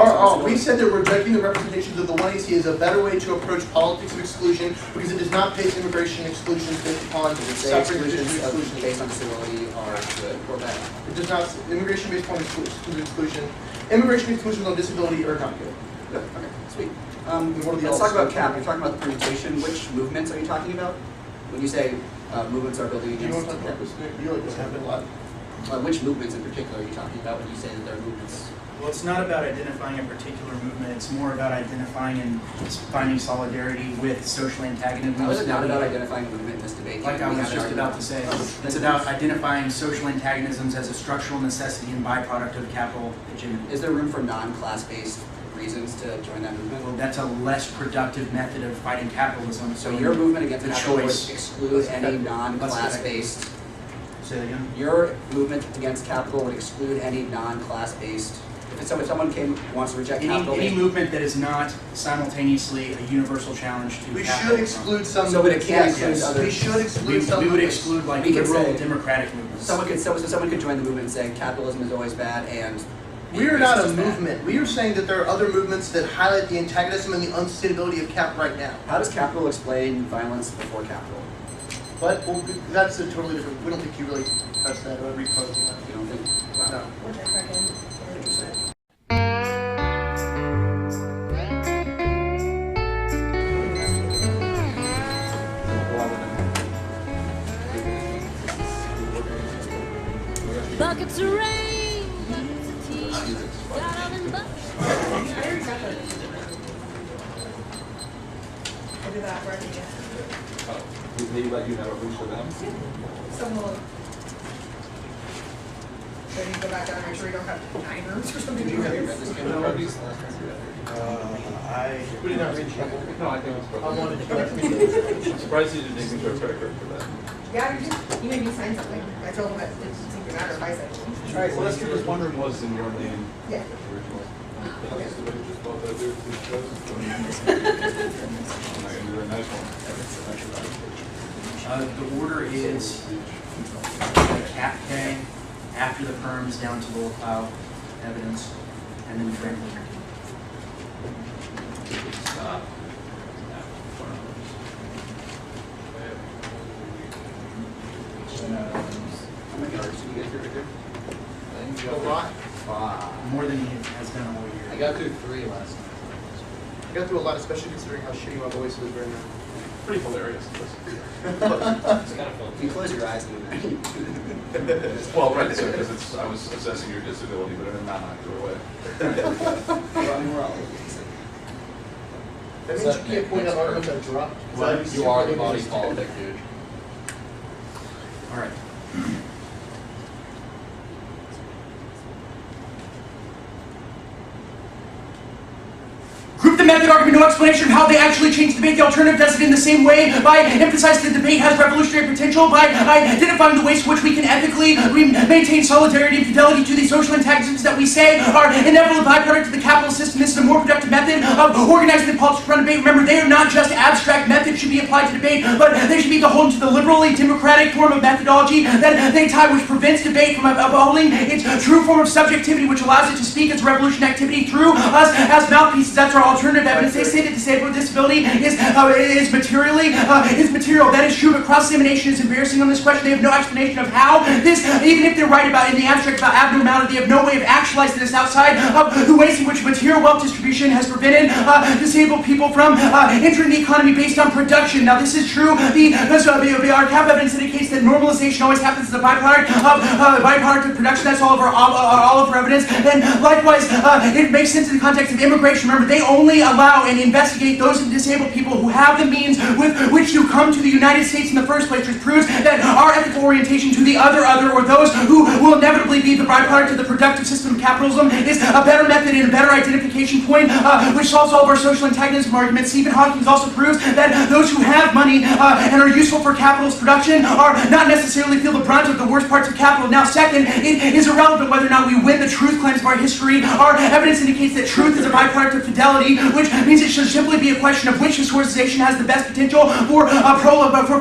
We said that we're rejecting the representations of the 1AC as a better way to approach politics of exclusion because it does not place immigration exclusions based upon suffering exclusion. Based on disability are good or bad. It does not. Immigration based upon exclusion. Immigration exclusion on disability are not good. Good. Okay. Sweet. What are the Let's talk about odds? CAP. You're talking about the permutation. Which movements are you talking about? When you say movements are building Do you want against. to talk about this? You like this happened a lot. Which movements in particular are you talking about when you say that they're movements? Well, it's not about identifying a particular movement. It's more about identifying and finding solidarity with social antagonism. How is it not about identifying a movement in this debate? Like I was just about to say, it's about identifying social antagonisms as a structural necessity and byproduct of capital hegemony. Is there room for non-class-based reasons to join that movement? Well, that's a less productive method of fighting capitalism. So your movement against the capital would choice. exclude any non-class-based. Say that again? Your movement against capital would exclude any non-class-based. If someone wants to reject capital, Any movement that is not simultaneously a universal challenge to We capitalism. should exclude some. So, but it can't exclude yes. others. We should exclude We some. would movements. exclude like We could liberal say- democratic movements. someone could join the movement and say capitalism is always bad and. We are not a racism is bad. movement. We are saying that there are other movements that highlight the antagonism and the unsustainability of cap right now. How does capital explain violence before capital? But well, that's a totally different. We don't think you really touched that or reposed that. You don't think? Wow. No. Which I second, 100%. Buckets of rain, buckets of tears, got all them buckets. I'll do that for every Did they let you have a room for them? Some will. So you go back down and make sure you don't have 9 rooms or something. I. We did not read it. No, I think it's I probably. wanted to. I'm surprised you didn't make me go credit card for that. Yeah, you made me sign something. I told him that it didn't seem to matter if I said it. All right, so let's do this one room. Was in your name Yeah. originally. Just the way you just bought that dude who chose. I'm not gonna do a nice one. The order is the cap pay after the perms down to low cloud evidence, and then friendly. How many hours did you get through right there? A lot. More than he has done all year. I got through 3 last night. I got through a lot, especially considering how shitty my voice is right now. Pretty hilarious. It's kind of fun. If you close your eyes, then Well, right, so because it's, I was assessing your disability, but in a non-accurate way. we're all. That means you can't point out arguments that dropped. What? You are the body politic, dude. All right. Group the method argument, no explanation of how they actually change the debate. The alternative does it in the same way by emphasizing the debate has revolutionary potential, by identifying the ways in which we can ethically maintain solidarity and fidelity to the social antagonisms that we say are inevitable byproduct of the capitalist system. This is a more productive method of organizing the politics around debate. Remember, they are not just abstract methods should be applied to debate, but they should be beholden to the liberally democratic form of methodology that they tie, which prevents debate from upholding its true form of subjectivity, which allows it to speak its revolution activity through us as mouthpieces. That's our alternative evidence. They say that disabled disability is material. That is true, but cross-examination is embarrassing on this question. They have no explanation of how this, even if they're right about in the abstract about abnormality, they have no way of actualizing this outside of the ways in which material wealth distribution has prevented disabled people from entering the economy based on production. Now, this is true. Our cap evidence indicates that normalization always happens as a byproduct of production. That's all of our evidence. And likewise, it makes sense in the context of immigration. Remember, they only only allow and investigate those disabled people who have the means with which to come to the United States in the first place, which proves that our ethical orientation to the other, or those who will inevitably be the byproduct of the productive system of capitalism is a better method and a better identification point, which solves all of our social antagonism arguments. Stephen Hawking also proves that those who have money and are useful for capitalist production are not necessarily feel the brunt of the worst parts of capital. Now, second, it is irrelevant whether or not we win the truth claims of our history. Our evidence indicates that truth is a byproduct of fidelity, which means it should simply be a question of which historicization has the best potential for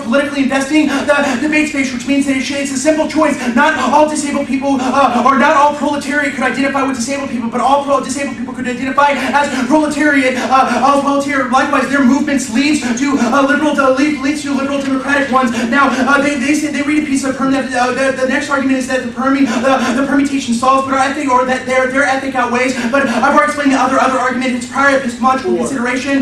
politically investing the debate space, which means that it's a simple choice. Not all disabled people, or not all proletariat could identify with disabled people, but all disabled people could identify as proletariat. All proletariat, likewise, their movements leads to liberal democratic ones. Now, they say they read a piece of Perm that the next argument is that the permutation solves, but I think, or that their ethic outweighs. But I've already explained the other argument. It's prior epistemological consideration,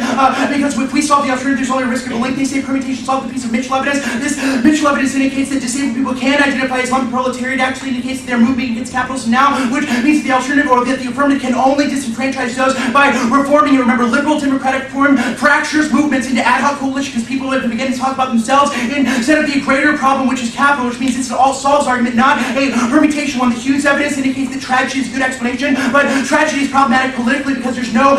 because if we solve the alternative, there's only a risk of a link. They say permutation solves the piece of Mitchell evidence. This Mitchell evidence indicates that disabled people can identify as lumpen proletariat. Actually indicates that they're moving against capitalism now, which means that the alternative, or that the affirmative, can only disenfranchise those by reforming. You remember, liberal democratic form fractures movements into ad hoc coalition because people have to begin to talk about themselves instead of the greater problem, which is capital, which means it's an all solves argument, not a permutation one. The Hughes evidence indicates that tragedy is a good explanation, but tragedy is problematic politically because there's no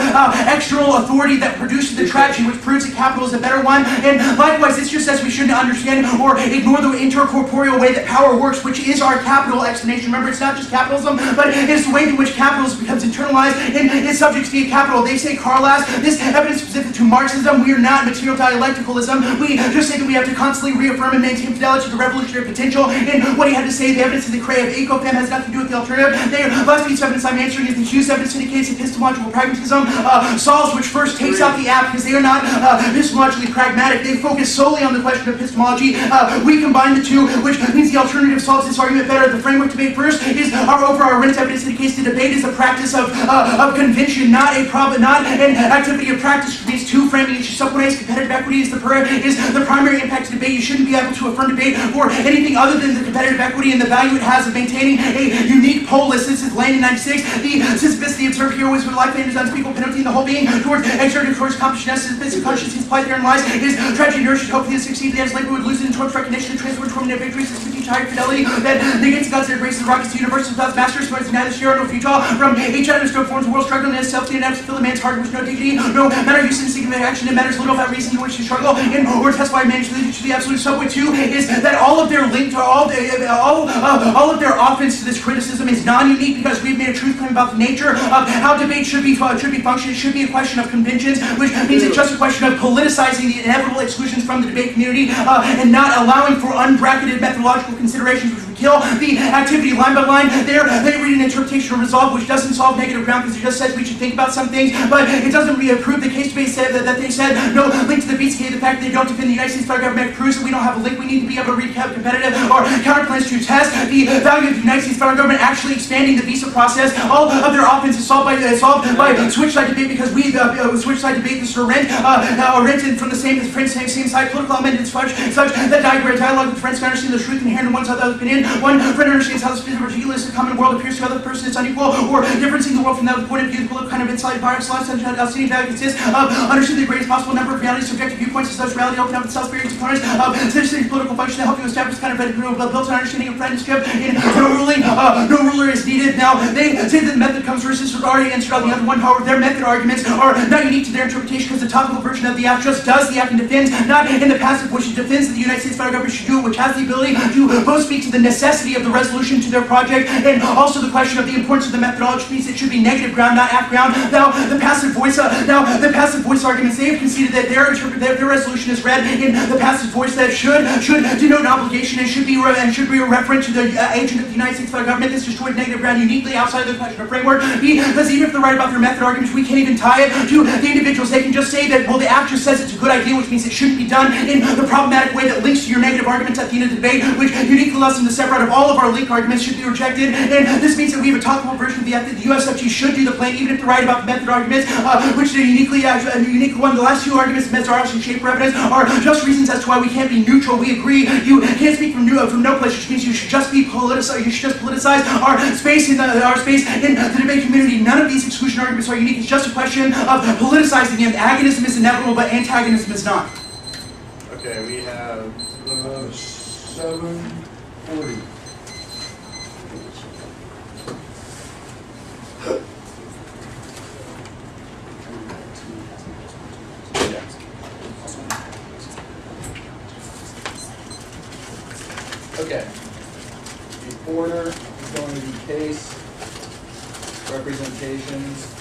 external authority that produces the tragedy, which proves that capital is a better one. And likewise, this just says we shouldn't understand or ignore the intercorporeal way that power works, which is our capital explanation. Remember, it's not just capitalism, but it's the way in which capitalism becomes internalized and is subject to the capital. They say Carlas, this evidence specific to Marxism. We are not material dialecticalism. We just say that we have to constantly reaffirm and maintain fidelity to revolutionary potential. And what he had to say, the evidence of the cray of ecofem has nothing to do with the alternative. The last piece of evidence I'm answering is the Hughes evidence indicates epistemological pragmatism solves, which first takes out the app because they are not epistemologically pragmatic. They focus solely on the question of epistemology. We combine the two, which means the alternative solves this argument better. The framework debate first is our Rent evidence indicates the debate is a practice of convention, not an activity of practice, which means two framing issues. Subordinates, competitive equity is the primary impact of debate. You shouldn't be able to affirm debate for anything other than the competitive equity and the value it has of maintaining a unique polis. This is Lane in 96. The specificity observed here was with life and unspeakable penalty in the whole being towards exerting towards competition, physical consciousness, plight therein lies. His tragedy nourished hopefully to succeed. The labor would lose it towards recognition, transfer from their victories, to teach higher fidelity that negates God's embraces the rockets to universe without masters, but neither share nor future. From each other's stroke forms the world struggling in itself, the announce fill the man's heart with no dignity, no matter use in seeking action, it matters little about reason to which to struggle, and or testify manage to the absolute subway too, is that all of their link to all of their offense to this criticism is non-unique because we've made a truth claim about the nature of how debate should be functioned. It should be a question of conventions, which means it's just a question of politicizing the inevitable exclusions from the debate community and not allowing for unbracketed methodological considerations which would kill the activity line by line. They read an interpretation of resolve which doesn't solve negative ground because it just says we should think about some things, but it doesn't really prove the case debate said that they said no link to the BCK. The fact that they don't defend the United States federal government proves that we don't have a link. We need to be able to recap competitive or counterplans to test the value of the United States federal government actually expanding the visa process. All of their offense is solved by switch side debate because we switch side debate this rent from the same side political element is such that dialogue with friends can understand the truth inherent in one's other opinion. One friend understands how the spirit of ridiculous the common world appears to other person is unequal or differencing the world from that point of view. The political kind of insight virus life and outstanding value consists of understanding the greatest possible number of realities, subjective viewpoints, as such reality open up itself various components of citizen's political function to help you establish kind of built on understanding of friendship and no ruler is needed. Now they say that the method comes first disregarding and on the other one. However, their method arguments are not unique to their interpretation because the topical version of the act just does the act and defends, not in the passive which it defends that the United States federal government should do, which has the ability to both speak to the necessity of the resolution to their project and also the question of the importance of the methodology means it should be negative ground, not act ground. Now the passive voice arguments, they have conceded that their resolution is read in the passive voice that should denote an obligation and should be a reference to the agent of the United States federal government. This destroyed negative ground uniquely outside of the question of framework because even if they're right about their method arguments, we can't even tie it to the individuals. They can just say that, well, the act just says it's a good idea, which means it shouldn't be done in the problematic way that links to your negative arguments at the end of the debate, which uniquely allows them to separate separate of all of our leak arguments should be rejected, and this means that we have a talkable version of the USFG should do the plan, even if they're right about the method arguments, which are uniquely one. The last two arguments, methodology, shape, or evidence, are just reasons as to why we can't be neutral. We agree. You can't speak from no place, which means you should just be politicized. You should just politicize our space in the debate community. None of these exclusion arguments are unique. It's just a question of politicizing them. Agonism is inevitable, but antagonism is not. Okay, we have 740. Okay. The order is going to be case, representations,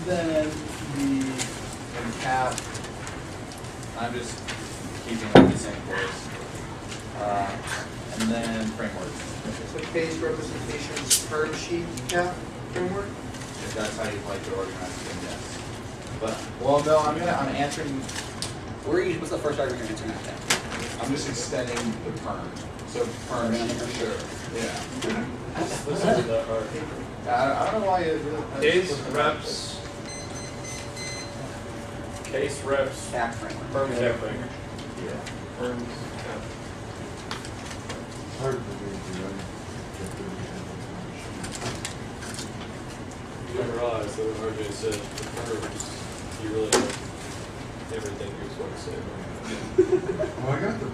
then the cap. I'm just keeping them the same course. And then framework. So case, representations, term sheet, cap, framework? If that's how you'd like to organize it, then yes. But well, no, I'm answering. What's the first argument you're answering after? I'm just extending the term. So term for sure. Yeah. This isn't that hard. I don't know why it. Case reps. Case reps. Cap framework. Firm cap framework. Yeah. Firms. You don't realize that when RJ said the firms, you really have everything you're supposed to say. Well, I got the term.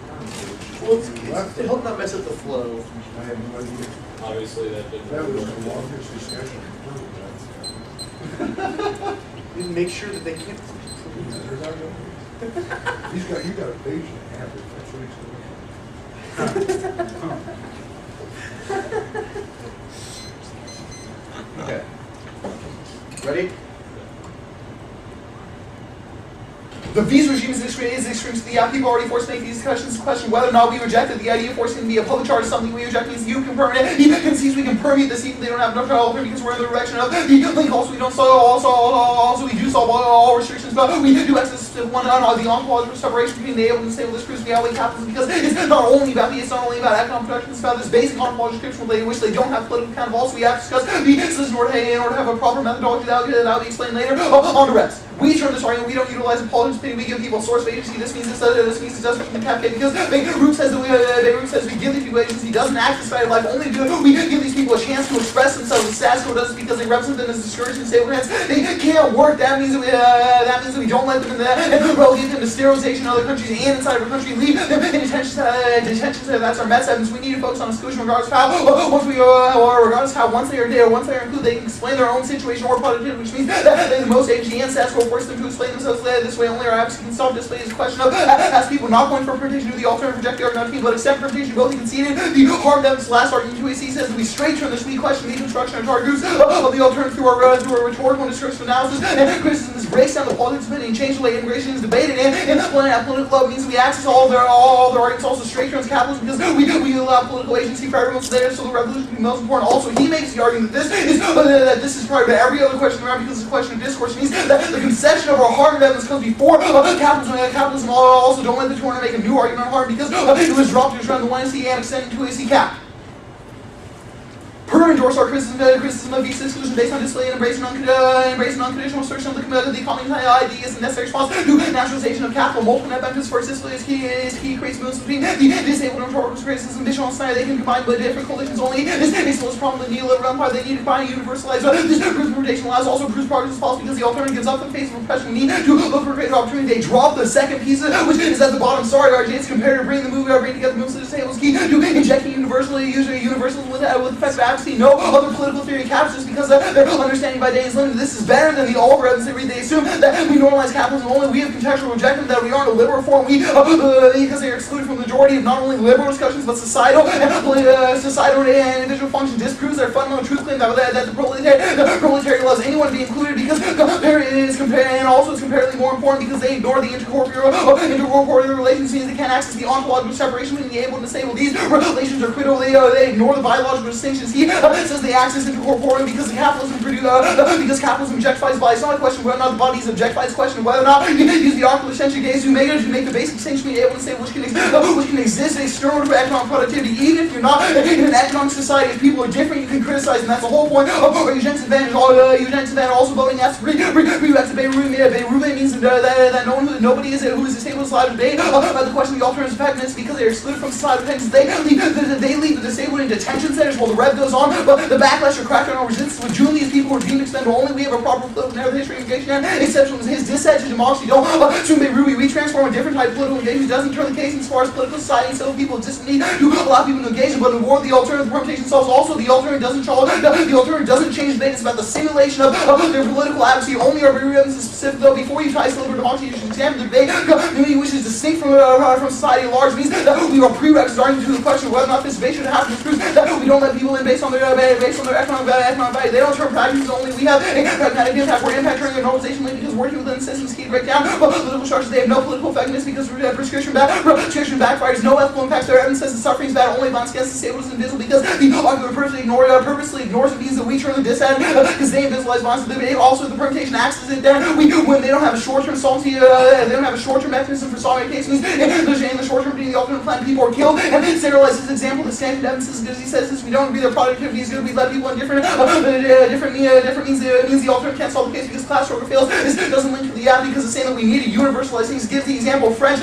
Well, it's to help not mess up the flow. I have no idea. Obviously, that didn't That was work. the longest discussion. You make sure that they can't. You got a page and a half. That's what he's doing. Okay. Ready? The visa regime is extreme to the people already forced to make these discussions. The question whether or not we rejected the idea of forcing to be a public charge is something we reject means you can permit it. He concedes we can permeate this even they don't have enough to because we're in the direction of the link. Also, we don't solve also we do solve all restrictions, but we do access to one on the ontological separation between the able and stable disproves reality capitalism because it's not only about economic production, it's about this basic ontological description which they don't have political account of. Also, we have to discuss the system in order to have a proper methodology that will be explained later. On the rest. We turn this argument, we don't utilize apologies, we give people a source of agency. This means it does from the capital because Beirut says we give these people agency, doesn't act as side of life, only do we give these people a chance to express themselves. The status quo does it because they represent them as discouraged and stable hands. They can't work. That means that we don't let them in there and relegate them to sterilization in other countries and inside of our country, leave them in detention. That's our mess evidence. We need to focus on exclusion regardless of how once they are there, once they are included, they can explain their own situation or productivity, which means that the most agency and status quo force them to explain themselves this way. Only our advocacy can solve this way. Is a question of as people not going for interpretation of the alternative reject the argument, but accept interpretation both he conceded. The harm that this last argument to AC says that we straight turn this weak question the construction of arguments of the alternative through our rhetorical and discursive analysis and criticism. This breaks down the politics of it and changes the way immigration is debated and political love means we access all their arguments. Also straight turns capitalism because we allow political agency for everyone's there, so the revolution can be most important. Also, he makes the argument that this is prior to every other question around because it's a question of discourse. Means that the conception of our harm evidence comes before capitalism. Also, don't let the Torner make a new argument on harm because it was dropped to around the 1C and extended to AC cap. Per endorse our criticism of visa exclusion based on display and embracing unconditional assertion of the economy ideas and necessary response to naturalization of capital. Multiple net benefits for display is key creates movements between the disabled and rhetorical criticism and visual society. They can combine but different coalitions only. This exposed problem of the neoliberal empire. They need to combine and universalize. This interpretation allows also proves progress is false because the alternative gives up the face of repression. We need to look for greater opportunity. They drop the second piece, which is at the bottom. Sorry, RJ, it's compared to bringing the movement, bringing together movements of disabled key to injecting universalism with effective advocacy. No other political theory captures because their understanding by day is limited. This is better than the all evidence they read. They assume that we normalize capitalism only. We have contextual rejected that we aren't a liberal form. We because they are excluded from the majority of not only liberal discussions but societal and individual function disproves their fundamental truth claim that the proletariat allows anyone to be included because it's comparatively more important because they ignore the intercorporeal relations means they can't access the ontological separation between the able and disabled. These relations are critical. They ignore the biological distinctions. He says the axe is incorporeal because capitalism objectifies body. It's not a question of whether or not the body is objectified. It's a question of whether or not you use the ocular sensory gaze to make the basic distinction, being able to say which can exist external to economic productivity. Even if you're not in an economic society, if people are different, you can criticize, and that's the whole point of eugenics advantage. Eugenics advantage also voting. That's Beirut means that nobody is who is disabled in society today. The question of the alternative effectiveness because they are excluded from societal detentions. They leave the disabled in detention centers while the rev goes on. But the backlash or crackdown on resistance with June, these people were deemed expendable. Only we have a proper political narrative history of engagement. Exception was his dissent to democracy. Don't assume Beirut. We transform a different type of political engagement. Doesn't turn the case as far as political society and civil people just need to allow people to engage. But in war, the alternative permutation solves also. The alternative doesn't change the debate. It's about the simulation of their political advocacy. Only our Beirut is specific though. Before you try to celebrate democracy, you should examine the debate. Which is distinct from society at large means that we are prerequisites arguing to the question of whether or not this debate should happen. This proves that we don't let people in based on their economic value. They don't turn practices only. We have a pragmatic impact. We're impacting a normalization link because working within systems key to break down. But political structures, they have no political effectiveness because prescription backfires. No ethical impacts. Their evidence says the suffering is bad. Only violence against disabled is invisible because the argument purposely ignores it means that we turn the disadvantage because they invisibilize violence. They also the permutation acts as it then when they don't have a short-term solvency, they don't have a short-term mechanism for solving a case means in the short-term being the alternate plan people are killed. And centralizes his example. The standard evidence is because he says this. We don't agree their productivity is going to be let people in different means the alternate can't solve the case because class struggle fails. This doesn't link to the app because it's saying that we need to universalize things. Gives the example of French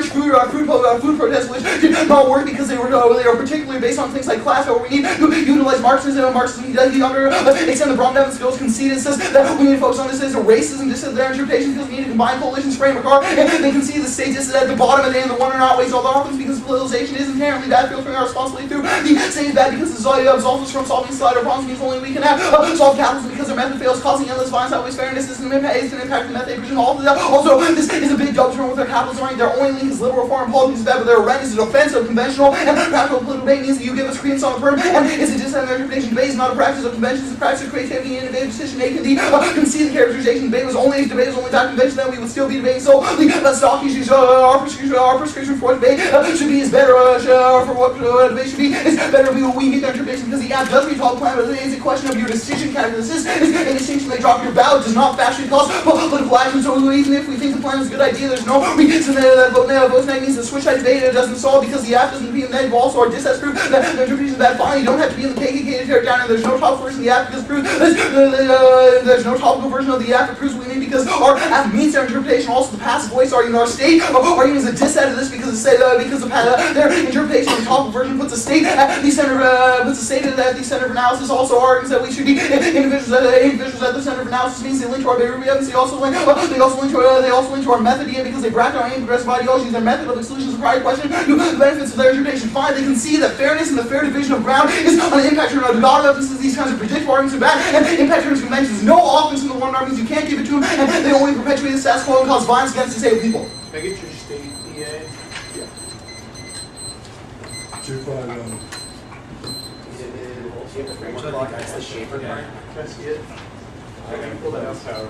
food protests which did not work because they were particularly based on things like class. Or we need to utilize Marxism. Marxism extend the Brown Evans skills conceded says that we need to focus on this as a racism, just as their interpretation because we need to combine coalitions frame a car. And they can see the state just at the bottom and then the one or not weighs all the options because politicization is inherently bad. Filtering our responsibility through the state is bad because it's absolves us from solving societal problems means only we can have solve capitalism because their method fails, causing endless violence, outweighs fairness. This is an impact of method provision. Also, this is a big double turn with their capitalism. Right? Their only link is liberal foreign politics is bad, but their rent is a defense of conventional and practical political debate means that you give us credence on the perm and it's a disadvantage interpretation. Debate is not a practice of conventions, it's a practice of creativity and innovative decision making. Can see the characterization. Debate was only about convention, then we would still be debating. So the stock issues, our prescription for debate should be is better. For what debate should be is better. We meet their interpretation because the app does read all the plan, but it is a question of your decision category. This is a distinction they drop. Your ballot does not factually cause political action. So even if we think the plan is a good idea, there's no reason that vote tonight means the switch side debate doesn't solve because the app doesn't be in the net. Also, our dissets proof that the interpretation is bad. Finally, you don't have to be in the KKK to tear it down, and there's no topical version of the app because there's no topical version of the app that proves we mean because our app meets their interpretation. Also, the passive voice argument, our state argument is a dissent of this because their interpretation of the topical version puts the state at the center of analysis. Also argues that we should be individuals at the center of analysis means they link to our Beirut evidence. They also link to our method idea because they bracket our aim progressive ideologies. Their method of exclusion is a prior question to the benefits of their interpretation. Finally, they can see that fairness and the fair division of ground is on an impact turn. A lot of evidence these kinds of predictive arguments are bad and impact turns conventions. No offense in the one arguments you can't give it to them and they only perpetuate the status quo and cause violence against disabled people. Can I get your state EA? Yeah. 251. Do you have the framework block? That's the shaper part. Can I see it? I can pull that out. Power.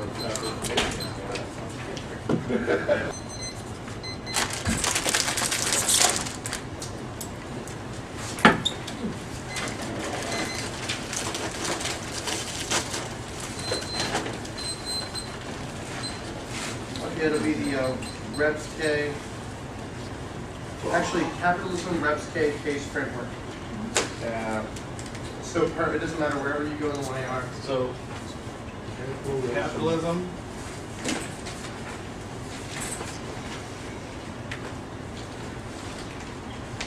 It'll be the Reps K. Actually, capitalism Reps K case framework. So it doesn't matter wherever you go in the 1AR. So, capitalism.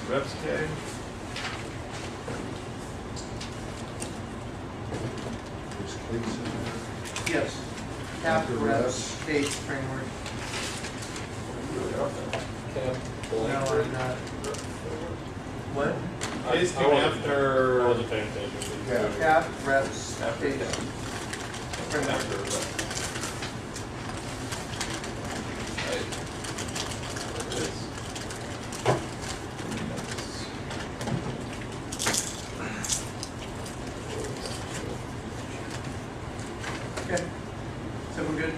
Reps K. Yes. Cap Reps case framework. No, I'm not. What? Case came after. I wasn't paying attention. Yeah. Cap Reps After case that. framework. After that. Okay. So we're good.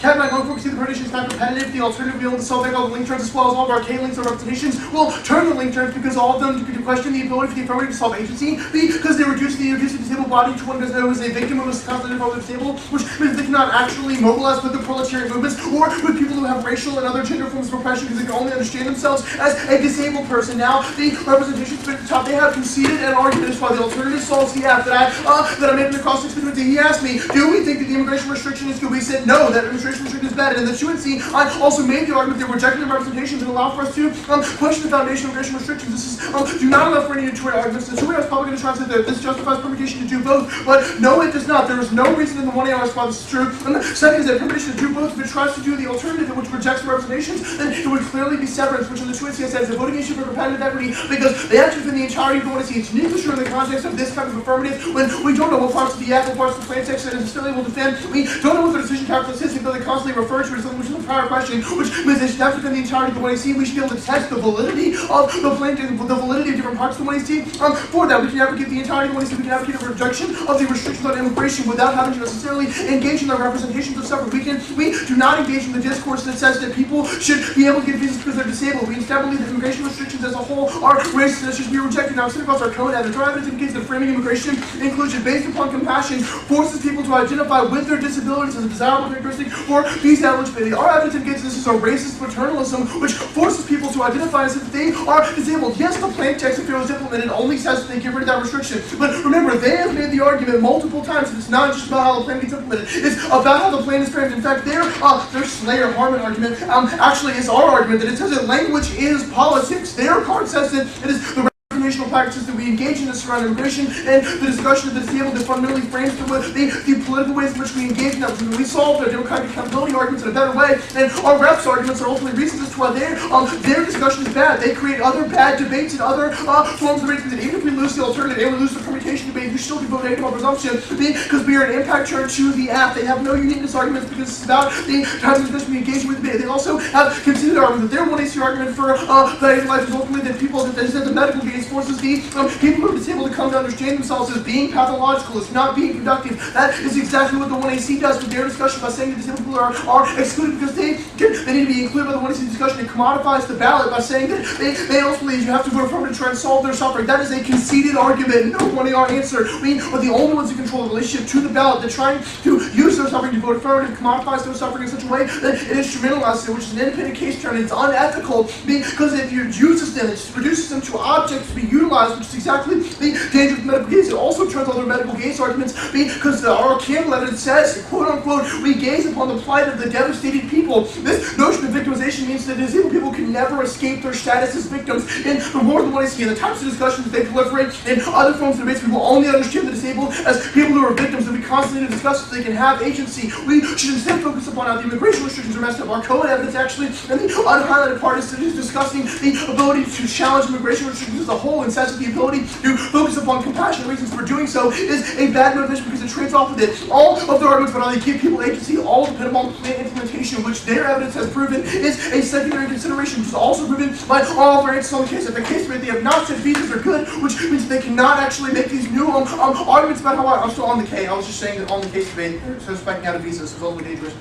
Cat and I don't focus on the prediction is not competitive. The alternative will be able to solve all the link terms as well as all of our K links or representations will turn the link terms because all of them could question the ability for the affirmative to solve agency. B, because they reduce the disabled body to one who is a victim of a constantly disabled, which means they cannot actually mobilize with the proletariat movements or with people who have racial and other gender forms of oppression because they can only understand themselves as a disabled person. Now, the representations at the top, they have conceded an argument as why the alternative solves the app that I made in the cross experiment. He asked me, do we think that the immigration restriction is good? We said no, that immigration restriction is bad. And in the truancy, I also made the argument that rejecting the representations and allow for us to question the foundation of immigration restrictions. This is do not allow for any two-way arguments. The two-way is probably going to try to say that this justifies permission to do both, but no, it does not. There is no reason in the 1AR response this is true. And the second is that permission to do both. If it tries to do the alternative, which rejects the representations, then it would clearly be severance, which in the truancy says a voting issue for competitive equity because they actually fit the entirety of the 1AC. It's uniquely true in the context of this kind of affirmative when we don't know what parts of the act, what parts of the plain text that is still able to defend. We don't know what the decision calculus is because they constantly refer to it as something which is a prior question, which means they should have to defend the entirety of the 1AC. We should be able to test the validity of the plain text, the validity of different parts of the 1AC. For that, we can advocate the entirety of the 1AC. We can advocate a rejection of the restrictions on immigration without having to necessarily engage in the representations of separate. We do not engage in the discourse that says that people should be able to get visas because they're disabled. We instead believe that immigration restrictions as a whole are racist and should be rejected. Now, sitting across our code evidence, our evidence indicates that framing immigration inclusion based upon compassion forces people to identify with their disabilities as a desirable characteristic for visa eligibility. Our evidence indicates this is a racist paternalism which forces people to identify as if they are disabled. Yes, the plain text, if it was implemented, only says that they get rid of that restriction. But remember, they have made the argument multiple times that it's not just about how the plan gets implemented. It's about how the plan is framed. In fact, their Slayer-Harmon argument actually is our argument that it says that language is politics. Their card says that it is the informational practices that we engage in this around immigration and the discussion of the disabled that fundamentally frames the political ways in which we engage in that. When we solve their democratic accountability arguments in a better way, and our reps' arguments are ultimately reasons as to why their discussion is bad. They create other bad debates and other forms of debates that even if we lose the alternative and we lose the permutation debate, we still can vote negative on presumption because we are an impact turn to the app. They have no uniqueness arguments because it's about the types of discussion we engage with debate. They also have conceded argument that their 1AC argument for value of life is ultimately that people that the medical gaze forces the people who are disabled to come to understand themselves as being pathological, as not being productive. That is exactly what the 1AC does with their discussion by saying that disabled people are excluded because they need to be included by the 1AC discussion. It commodifies the ballot by saying that they ultimately you have to vote affirmative to try and solve their suffering. That is a conceded argument, no 1AR answer. We are the only ones who control the relationship to the ballot. They're trying to use their suffering to vote affirmative, commodifies their suffering in such a way that it instrumentalizes it, which is an independent case turn. It's unethical because if you uses them, it reduces them to objects to be utilized, which is exactly the danger of medical gaze. It also turns on their medical gaze arguments because our Campbell evidence says, quote unquote, we gaze upon the plight of the devastated people. This notion of victimization means that disabled people can never escape their status as victims. In the more than 1AC, the types of discussions that they proliferate in other forms of debates, we will only understand the disabled as people who are victims, and we constantly discuss so they can have agency. We should instead focus upon how the immigration restrictions are messed up. Our code evidence actually, and the unhighlighted part is discussing the ability to challenge immigration restrictions as a whole and says that the ability to focus upon compassionate reasons for doing so is a bad motivation because it trades off with it. All of their arguments about how they give people agency all depend upon plan implementation, which their evidence has proven is a secondary consideration, which is also proven by all their answers on the case. If the case rate, they have not said visas are good, which means they cannot actually make these new arguments about how I'm still on the K. I was just saying that on the case debate, so spiking out of visas is ultimately dangerous.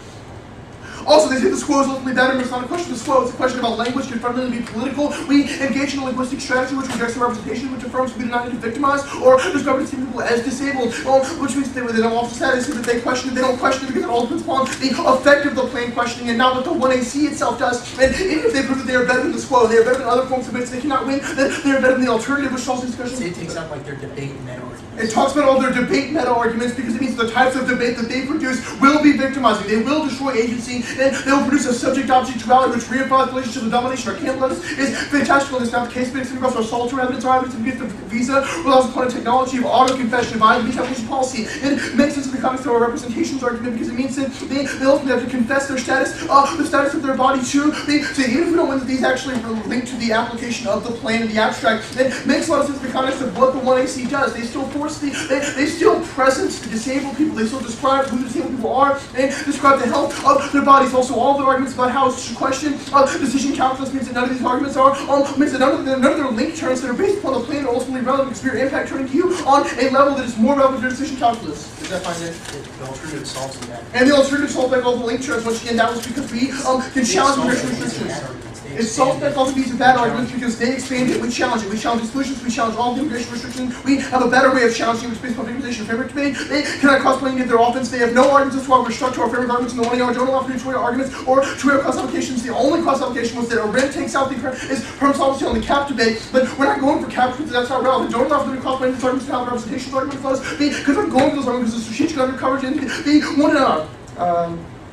Also, they say the SQO is ultimately better, but it's not a question of SQO, it's a question about language can fundamentally be political. We engage in a linguistic strategy which rejects the representation, which affirms we do not need to victimize or describe people as disabled, which means they don't also say that they question it, they don't question it because it all depends upon the effect of the plain questioning and not what the 1AC itself does. And even if they prove that they are better than the SQO, they are better than other forms of debates, they cannot win, then they are better than the alternative, which also discussion. It takes out like their debate meta arguments. It talks about all their debate meta arguments because it means the types of debate that they produce will be victimizing. They will destroy agency and they will produce a subject-object duality which reinforces the relationship of domination. Our Campbell evidence is fantastic on this. Now the case based across our solitary evidence, our evidence against the visa relies upon a technology of auto-confession of IMB application policy. And it makes sense in the context of our representations argument because it means that they ultimately have to confess their status, the status of their body to so even if we don't win that these actually link to the application of the plan in the abstract, it makes a lot of sense in the context of what the 1AC does. They still force they still presence the disabled people. They still describe who the disabled people are and describe the health of their bodies. Also, all their arguments about how it's a question of decision calculus means that none of these arguments are means that none of their link terms that are based upon the plan are ultimately relevant because we are impact turning to you on a level that is more relevant to decision calculus. Did I find it? The alternative solves that. And the alternative solves back all the link charts once again. That was because we can challenge immigration restrictions. It solves back all the these bad arguments because they expand it. We challenge it. We challenge exclusions. We challenge all the immigration restrictions. We have a better way of challenging which based on victimization framework debate. They cannot cross-play any of their offense. They have no arguments as to why we're stuck to our framework arguments and the one yard don't allow for two arguments or two-way cross applications. The only cross application was that a rent takes out the is perm solvency on the cap debate, but we're not going for cap because that's not relevant. Don't allow for the cross-play arguments to have representation argument clause because I'm going for those arguments because the strategic undercoverage and the one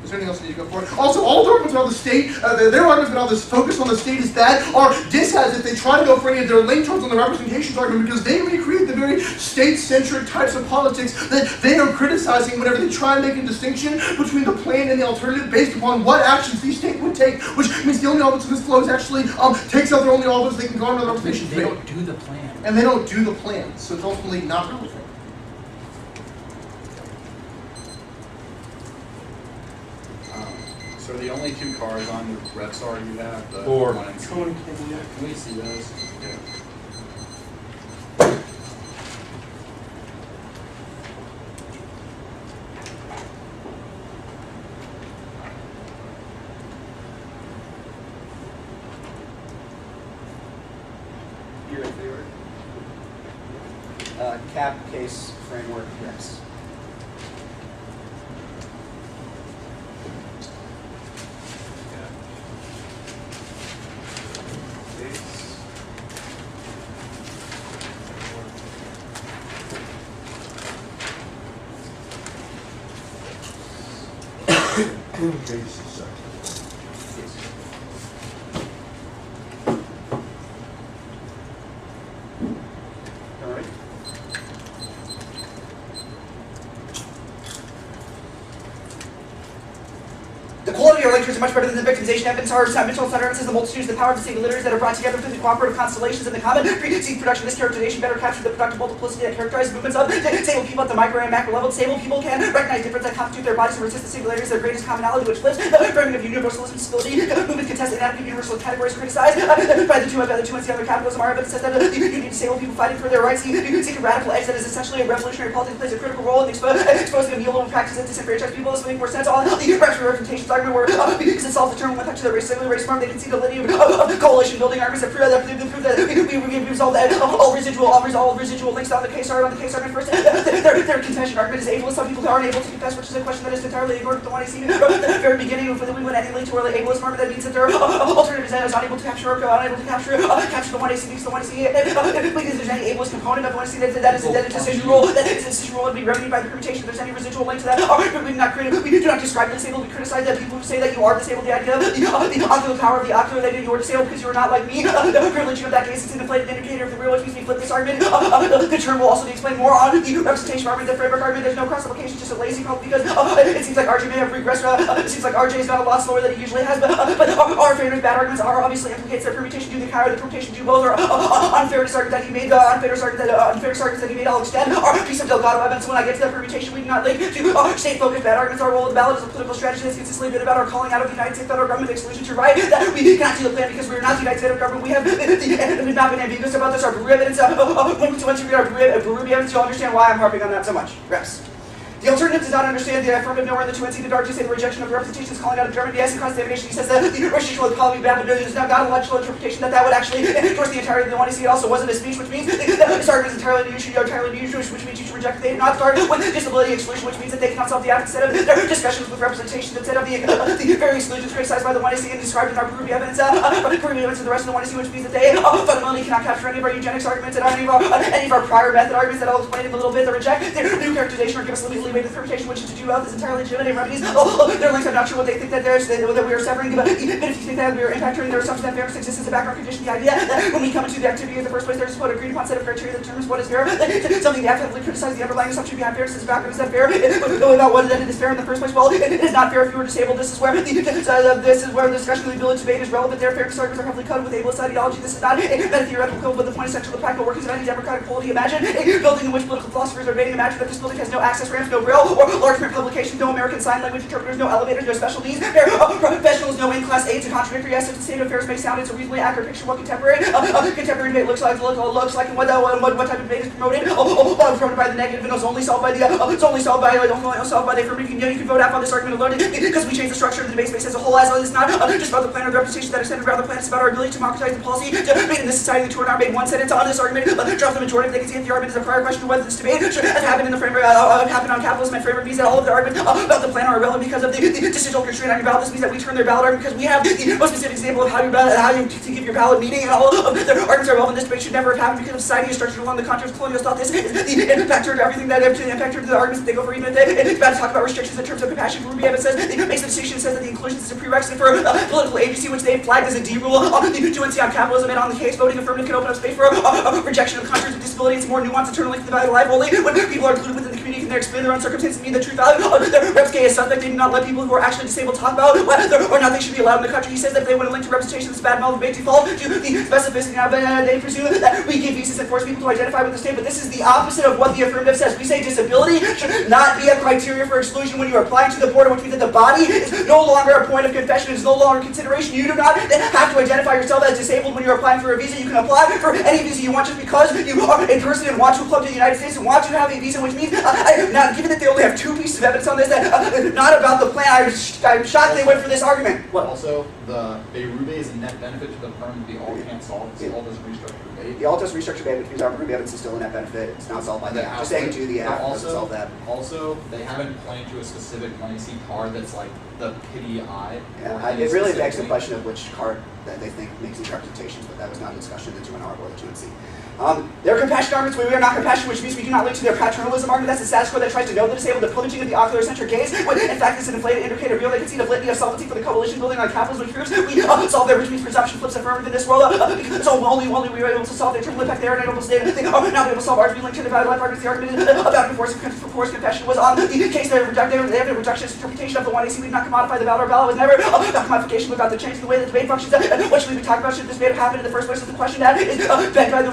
is there anything else I need to go for? Also, all the arguments about the state, their arguments about this focus on the state is bad, are dis-as if they try to go for any of their link terms on the representations argument because they recreate the very state-centric types of politics that they are criticizing whenever they try and make a distinction between the plan and the alternative based upon what actions these states would take, which means the only offense in this flow is actually takes out their only offense they can go on to the representation. They don't do the plan. And they don't do the plan, so it's ultimately not relevant. So the only two cars on your reps are you have the Four. one and two. Can we see those? Yeah. You're in favor? Cap, case, framework, yes. All right. The quality of our lectures is much better than the victimization evidence. Our mental utterances, the multitudes, the power of the single litters that are brought together through the cooperative constellations and the common pre-conceived production of this characterization better capture the productive multiplicity that characterizes movements of disabled people at the micro and macro level. Disabled people can recognize difference that constitute their bodies and resist the singularities, their greatest commonality, which lives the framing of universalism, stability, movement contest anatomy, universal categories criticized by the two and the other capitalism. Our evidence says that the union disabled people fighting for their rights. You can see the radical edge that is essentially a revolutionary politics plays a critical role in exposing of neoliberal practices that disenfranchise people. This makes more sense. All the representations argument where because it solves the term with to the race form, they can see the lineage of coalition building arguments that prove that we resolve that all residual links on the case argument first. Their confession argument is ableist. Some people aren't able to confess, which is a question that is entirely ignored. The one I see from the very beginning, when we went annually to our ableist argument, that means that their alternative is unable to capture the one I see because the one I see because there's any ableist component of the one I see that is a decision rule. That is a decision rule would be remedied by the permutation. If there's any residual link to that, we do not describe disabled. We criticize that people who say that you are disabled. The idea of the ocular power of the ocular that you are disabled because you are not like me. The privilege of that case is an inflated indicator of the real, which means we flip this argument. The term will also be explained more on the representation argument, the framework argument. There's no cross application, just a lazy call because it seems like RJ may have regressed. It seems like RJ has got a lot slower than he usually has. But our favorite bad arguments are obviously implicates their permutation do the higher, the permutation do both, or unfairness argument that he made, the unfairness argument that he made. I'll extend our piece of Delgado evidence. When I get to that permutation, we do not link to state-focused bad arguments. Our role of the ballot is a political strategy that's consistently been about our calling out of the United States federal government exclusion to right that we cannot do the plan because we are not the United States government. We have not been ambiguous about this. Our Peru evidence. Once you read our Peru evidence, you'll understand why I'm harping on that so much. Reps. The alternative does not understand the affirmative nowhere in the two and the dark to say the rejection of representations calling out of German BS and cross-examination. He says that the restriction will call me bad, but there's not a logical interpretation that would actually endorse the entirety of the one. It also wasn't a speech, which means that this argument is entirely new, which means you should reject. They did not start with disability exclusion, which means that they cannot solve the act instead of their discussions with representation instead of the very exclusions criticized by the one and described in our Peru evidence, of the rest of the one which means that they fundamentally cannot capture any of our eugenics arguments and any of our prior method arguments that I'll explain in a little bit. They reject their new characterization or give us a leeway to interpretation, which is to do well is entirely legitimate remedies. Their links, I'm not sure what they think that we are severing, but even if you think that we are impacting their assumption that fairness exists as a background condition, the idea that when we come into the activity in the first place, there's what agreed upon set of criteria that determines what is fair. Something they have to criticize the underlying assumption behind fairness as a background. Is that fair? About what it is fair in the first place. Well, it is not fair if you were disabled. This is where the discussion of the ability to debate is relevant. Their fairness arguments are heavily coded with ableist ideology. This is not a theoretical code, but the point essential of the practical workings of any democratic polity. Imagine a building in which political philosophers are debating. Imagine that this building has no access ramps, no braille or large print publications, no American Sign Language interpreters, no elevators, no special needs, professionals, no in-class aids, and contradictory as if the state of affairs may sound, it's a reasonably accurate picture of what contemporary debate looks like, and what type of debate is promoted. Promoted by the negative, and it's only solved by the affirmative. You can vote out on this argument alone because we change the structure of the debate space as a whole. As it's not just about the plan or the representations that are centered around the plan. It's about our ability to democratize the policy debate in this society. The two are made one sentence on this argument. Drop the majority of the vacancy. The argument is a prior question of whether this debate should have happened in the framework happen on capitalism and framework means that all of the arguments about the plan are irrelevant because of the decisional constraint on your ballot. This means that we turn their ballot argument because we have the most specific example of how you to give your ballot meaning, and all of their arguments are relevant. This debate should never have happened because society is structured along the contours of colonial thought. This is the impact to everything that the impact to the arguments that they go for, even if it's about to talk about restrictions in terms of compassion. Ruby Evans says it makes the distinction, says that the inclusion is a prerequisite for political agency, which they flagged as a D rule on the UNC on capitalism, and on the case voting affirmative can open up space for rejection of contours of disability. It's more nuanced, internal link to the value of life. Only when people are included within the community can they explain their own circumstances mean the true value of their reps gay as subject. They do not let people who are actually disabled talk about whether or not they should be allowed in the country. He says that if they want to link to representation, this bad mouth may default to the specificity. Now, they presume that we give visas and force people to identify with the state, but this is the opposite of what the affirmative says. We say disability should not be a criteria for exclusion when you are applying to the border, which means that the body is no longer a point of confession, it is no longer consideration. You do not have to identify yourself as disabled when you are applying for a visa. You can apply for any visa you want just because you are a person and want to apply to the United States and want to have a visa, which means, now, given that they only have 2 pieces of evidence on this, that not about the plan, I'm shocked they went for this argument. What? Also, the Beirut is a net benefit to the firm that the all can't solve. The all doesn't restructure debate. The all does restructure debate, which means our Ruby evidence is still a net benefit. It's not solved by the act. Just saying do the act doesn't solve that. Also, they haven't pointed to a specific money seat card that's like the pity eye. Yeah, it really begs the question of which card that they think makes these representations, but that was not a discussion in the 2NR or the 2NC. Their compassion arguments, we are not compassionate, which means we do not link to their paternalism argument. That's the status quo that tries to know the disabled, the pillaging of the ocular-centric gaze, when in fact it's an inflated indicator real. They concede a litany of solvency for the coalition building on capitalism, which proves we solve their which means presumption flips affirmative in this world. So only we were able to solve their internal impact there, and I almost did. Now be able to solve ours. We linked to the value life arguments. The argument about forced confession was on the case they have a reductionist interpretation of the 1AC. We did not commodify the ballot. Ballot was never about commodification, but about the change in the way the debate functions. What should we be talking about? Should this debate have happened in the first place? The question that is begged by the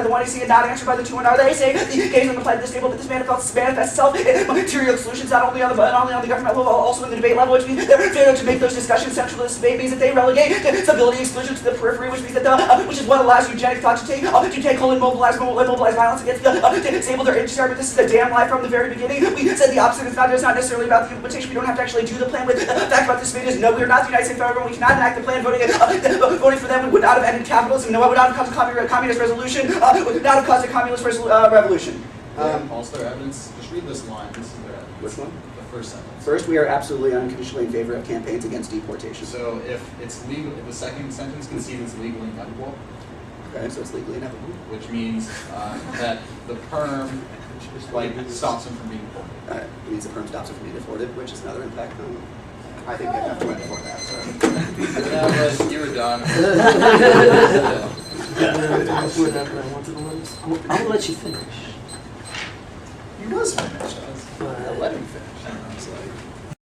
1AC and not answered by the 2NR. They say the gays on the planet disabled, but this manifests itself in material solutions, not only on the government level, also in the debate level, which means they're failure to make those discussions central to this debate means that they relegate disability exclusion to the periphery, which means that which is what allows eugenic thought to take hold and mobilize violence against the disabled or injured. But this is a damn lie from the very beginning. We said the opposite. It's not necessarily about the implementation. We don't have to actually do the plan. With the fact about this debate is no, we are not the United States federal government. We cannot enact the plan. Voting for them would not have ended capitalism. No, it would not have caused a communist resolution. Would not have caused a communist revolution. Also, their evidence. Just read this line. This is their evidence. Which one? The first sentence. First, we are absolutely unconditionally in favor of campaigns against deportation. So if it's legal, if the second sentence concedes it's legally inevitable. Okay, so it's legally inevitable. Which means that the perm stops him from being deported. It means the perm stops him from being deported, which is another impact. I think they have to win before that. So. Yeah, but you were done. I'll let you finish. He was finished. I let him finish. I was like.